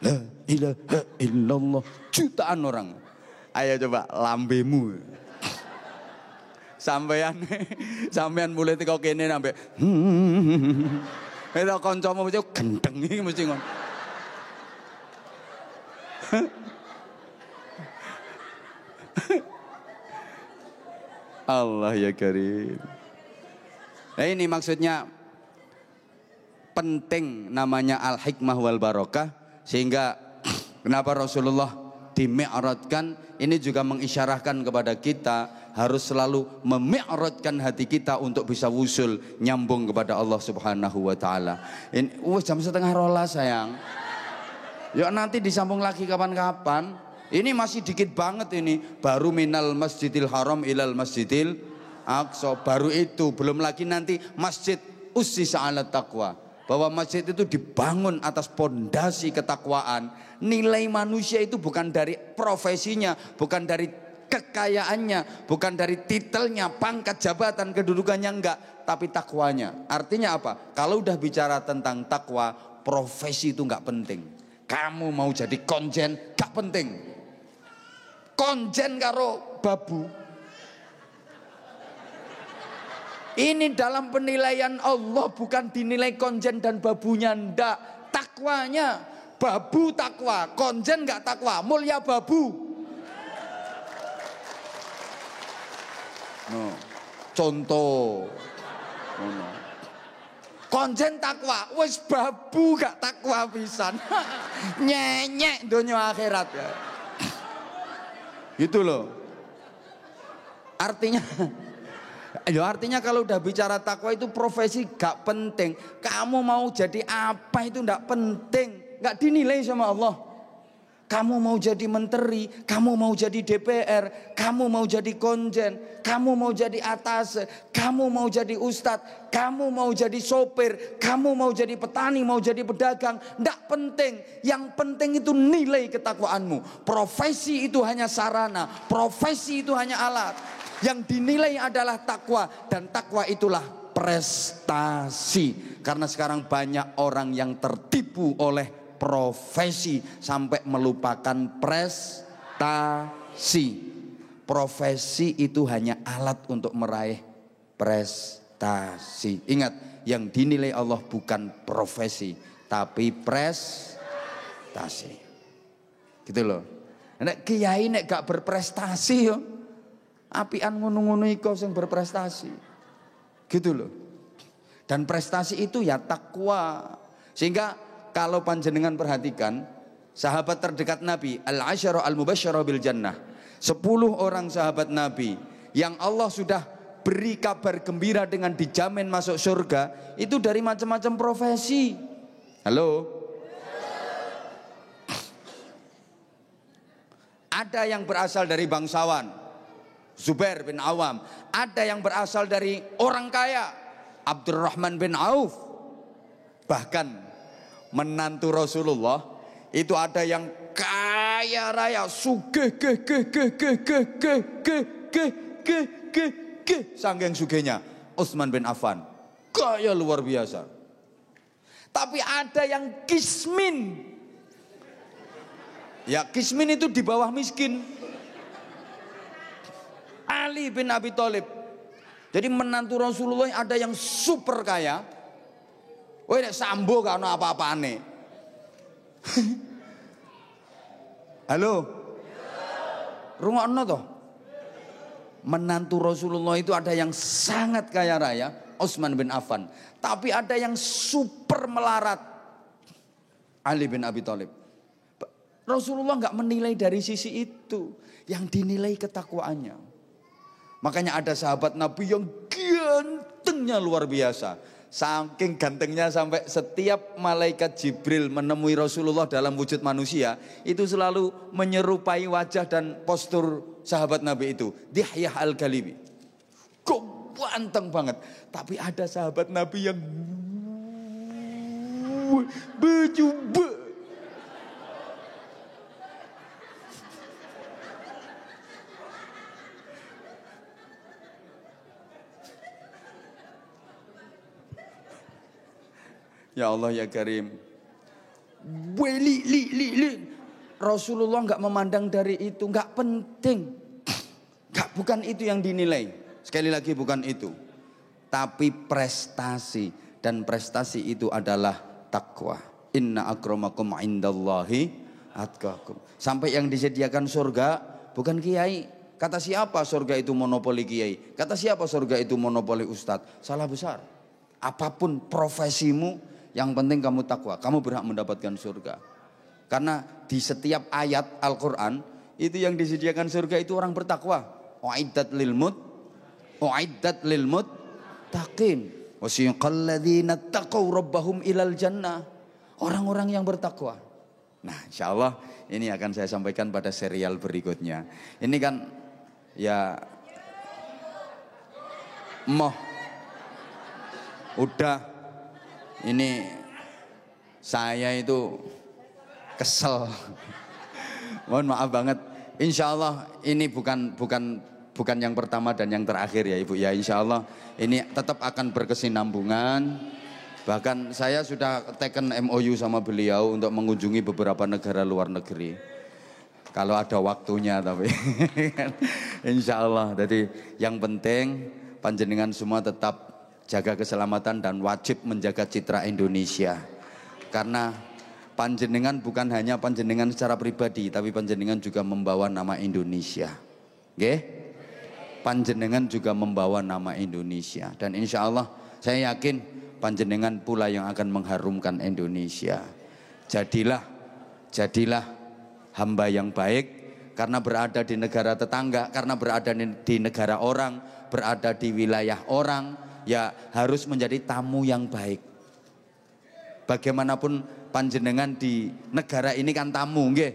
la ilaha illallah, jutaan orang. Ayo coba lambemu. Sampean mulai teko kene sampai itu kancamu mesti gendeng iki mesti ngono. Allah ya karim. Nah ini maksudnya penting namanya al-hikmah wal barokah, sehingga kenapa Rasulullah dimi'radkan ini juga mengisyarahkan kepada kita harus selalu memi'radkan hati kita untuk bisa wusul nyambung kepada Allah Subhanahu wa taala. Ini jam 11:30 sayang. Yuk nanti disambung lagi kapan-kapan. Ini masih dikit banget ini. Baru minal Masjidil Haram ilal Masjidil Aqsa. Baru itu, belum lagi nanti masjid ussisa 'alat taqwa. Bahwa masjid itu dibangun atas pondasi ketakwaan. Nilai manusia itu bukan dari profesinya, bukan dari kekayaannya, bukan dari titelnya, pangkat jabatan, kedudukannya, enggak, tapi takwanya. Artinya apa? Kalau udah bicara tentang takwa, profesi itu enggak penting. Kamu mau jadi konjen, enggak penting. Konjen karo babu, ini dalam penilaian Allah bukan dinilai konjen dan babunya, ndak, takwanya. Babu takwa, konjen enggak takwa, mulia babu. No. Contoh. No. Konjen takwa, wis babu gak takwa pisan. Nyenyek dunia akhirat ya. Gitu loh. Ya artinya kalau udah bicara takwa itu profesi gak penting. Kamu mau jadi apa itu gak penting, gak dinilai sama Allah. Kamu mau jadi menteri, kamu mau jadi DPR, kamu mau jadi konjen, kamu mau jadi atas, kamu mau jadi ustadz, kamu mau jadi sopir, kamu mau jadi petani, mau jadi pedagang, tidak penting. Yang penting itu nilai ketakwaanmu. Profesi itu hanya sarana, profesi itu hanya alat. Yang dinilai adalah takwa, dan takwa itulah prestasi. Karena sekarang banyak orang yang tertipu oleh profesi sampai melupakan prestasi. Profesi itu hanya alat untuk meraih prestasi. Ingat, yang dinilai Allah bukan profesi, tapi prestasi. Gitu loh. Nek kiai nek gak berprestasi yo, apian ngono-ngono iku sing berprestasi. Gitu loh. Dan prestasi itu ya takwa. Sehingga kalau panjenengan perhatikan, sahabat terdekat Nabi, al-asyara al-mubasysyara bil jannah, 10 orang sahabat Nabi yang Allah sudah beri kabar gembira dengan dijamin masuk surga, itu dari macam-macam profesi. Halo? Ada yang berasal dari bangsawan, Zubair bin Awam. Ada yang berasal dari orang kaya, Abdurrahman bin Auf. Bahkan menantu Rasulullah itu ada yang kaya raya, sugih saking sugihnya, Utsman bin Affan, kaya luar biasa. Tapi ada yang kismin. Ya, kismin itu di bawah miskin. Ali bin Abi Thalib. Jadi menantu Rasulullah ada yang super kaya. Woi nek sambo gak ono apa-apane. Halo. Rungokno toh. Menantu Rasulullah itu ada yang sangat kaya raya, Utsman bin Affan. Tapi ada yang super melarat, Ali bin Abi Thalib. Rasulullah gak menilai dari sisi itu, yang dinilai ketakwaannya. Makanya ada sahabat Nabi yang gantengnya luar biasa. Saking gantengnya sampai setiap malaikat Jibril menemui Rasulullah dalam wujud manusia, itu selalu menyerupai wajah dan postur sahabat Nabi itu, Dihyah al-Ghalibi. Kok ganteng banget. Tapi ada sahabat Nabi yang berjubah. Ya Allah ya Karim. Rasulullah nggak memandang dari itu, nggak penting. Bukan itu yang dinilai. Sekali lagi bukan itu. Tapi prestasi, dan prestasi itu adalah takwa. Inna akramakum indallahi atqakum. Sampai yang disediakan surga bukan kiai. Kata siapa surga itu monopoli kiai? Kata siapa surga itu monopoli ustadz? Salah besar. Apapun profesimu, yang penting kamu takwa, kamu berhak mendapatkan surga. Karena di setiap ayat Al-Quran itu yang disediakan surga itu orang bertakwa. Uiddat lil muttaqin. Wasiqal ladzina taqaw rabbahum ilal jannah. Orang-orang yang bertakwa. Nah, insyaallah ini akan saya sampaikan pada serial berikutnya. Ini kan ya udah. Ini saya itu kesel. Mohon maaf banget. Insya Allah ini bukan yang pertama dan yang terakhir ya Ibu ya. Insya Allah ini tetap akan berkesinambungan. Bahkan saya sudah teken MOU sama beliau untuk mengunjungi beberapa negara luar negeri. Kalau ada waktunya tapi. Insya Allah. Jadi yang penting panjenengan semua tetap jaga keselamatan dan wajib menjaga citra Indonesia. Karena panjenengan bukan hanya panjenengan secara pribadi, tapi panjenengan juga membawa nama Indonesia. Nggih? Panjenengan juga membawa nama Indonesia. Dan insya Allah saya yakin panjenengan pula yang akan mengharumkan Indonesia. Jadilah hamba yang baik, karena berada di negara tetangga, karena berada di negara orang, berada di wilayah orang, ya harus menjadi tamu yang baik. Bagaimanapun panjenengan di negara ini kan tamu, nggih.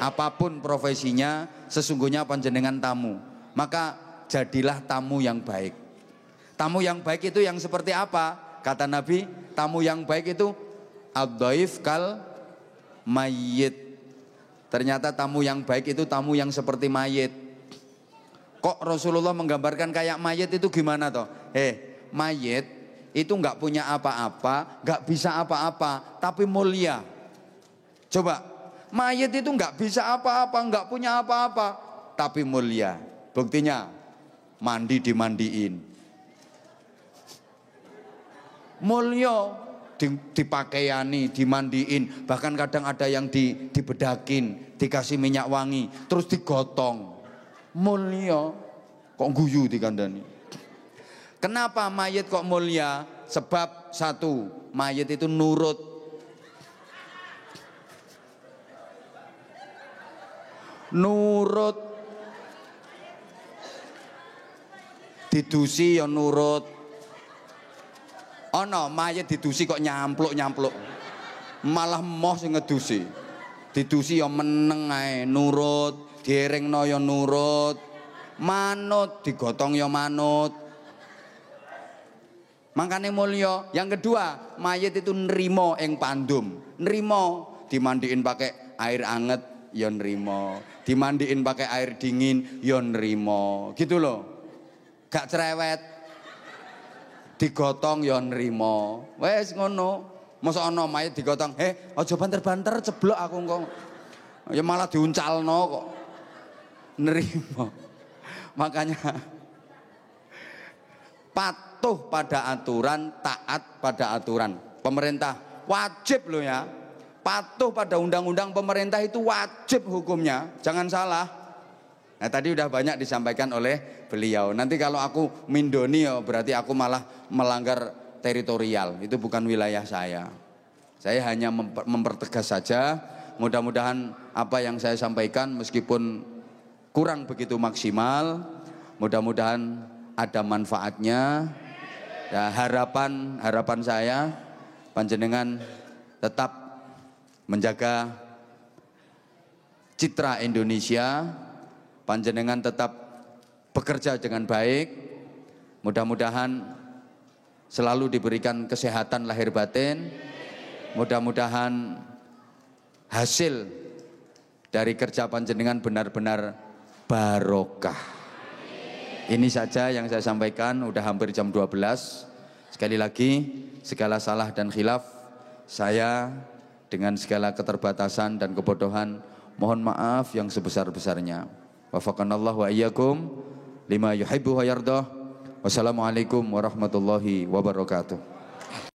Apapun profesinya, sesungguhnya panjenengan tamu. Maka jadilah tamu yang baik. Tamu yang baik itu yang seperti apa? Kata Nabi, tamu yang baik itu ad-dhaif kal mayyit. Ternyata tamu yang baik itu tamu yang seperti mayit. Kok Rasulullah menggambarkan kayak mayit itu gimana toh? Mayit itu nggak punya apa-apa, nggak bisa apa-apa, tapi mulia. Coba, mayit itu nggak bisa apa-apa, nggak punya apa-apa, tapi mulia. Buktinya, mandi dimandiin. Mulia. Dipakaiani, dimandiin, bahkan kadang ada yang dibedakin, dikasih minyak wangi, terus digotong. Mulia, kok guyu dikandani. Kenapa mayit kok mulia? Sebab satu, mayit itu nurut. Nurut. Didusi ya nurut. Ono mayit didusi kok nyampluk-nyampluk. Malah moh sing ngedusi. Didusi ya meneng ae, nurut, dierengno ya nurut, manut, digotong ya manut. Makane mulya. Yang kedua, mayit itu nrimo ing pandum. Nrimo, dimandiin pakai air anget ya nrimo, dimandiin pakai air dingin ya nrimo. Gitu loh. Gak cerewet. Digotong ya nrimo. Wes ngono. Mosok ana mayit digotong, aja banter-banter ceblok aku kok. Ya malah diuncalno kok. Nrimo. Makanya patuh pada aturan, taat pada aturan. Pemerintah wajib loh ya. Patuh pada undang-undang pemerintah itu wajib hukumnya. Jangan salah. Nah tadi udah banyak disampaikan oleh beliau. Nanti kalau aku mindoni ya berarti aku malah melanggar teritorial. Itu bukan wilayah saya. Saya hanya mempertegas saja. Mudah-mudahan apa yang saya sampaikan meskipun kurang begitu maksimal, mudah-mudahan ada manfaatnya. Ya, harapan saya panjenengan tetap menjaga citra Indonesia. Panjenengan tetap bekerja dengan baik. Mudah-mudahan selalu diberikan kesehatan lahir batin. Mudah-mudahan hasil dari kerja panjenengan benar-benar barokah. Ini saja yang saya sampaikan, udah hampir jam 12. Sekali lagi, segala salah dan khilaf saya dengan segala keterbatasan dan kebodohan mohon maaf yang sebesar-besarnya. Wafaqanallahu wa iyyakum lima yuhibbu wa yardah. Wassalamualaikum warahmatullahi wabarakatuh.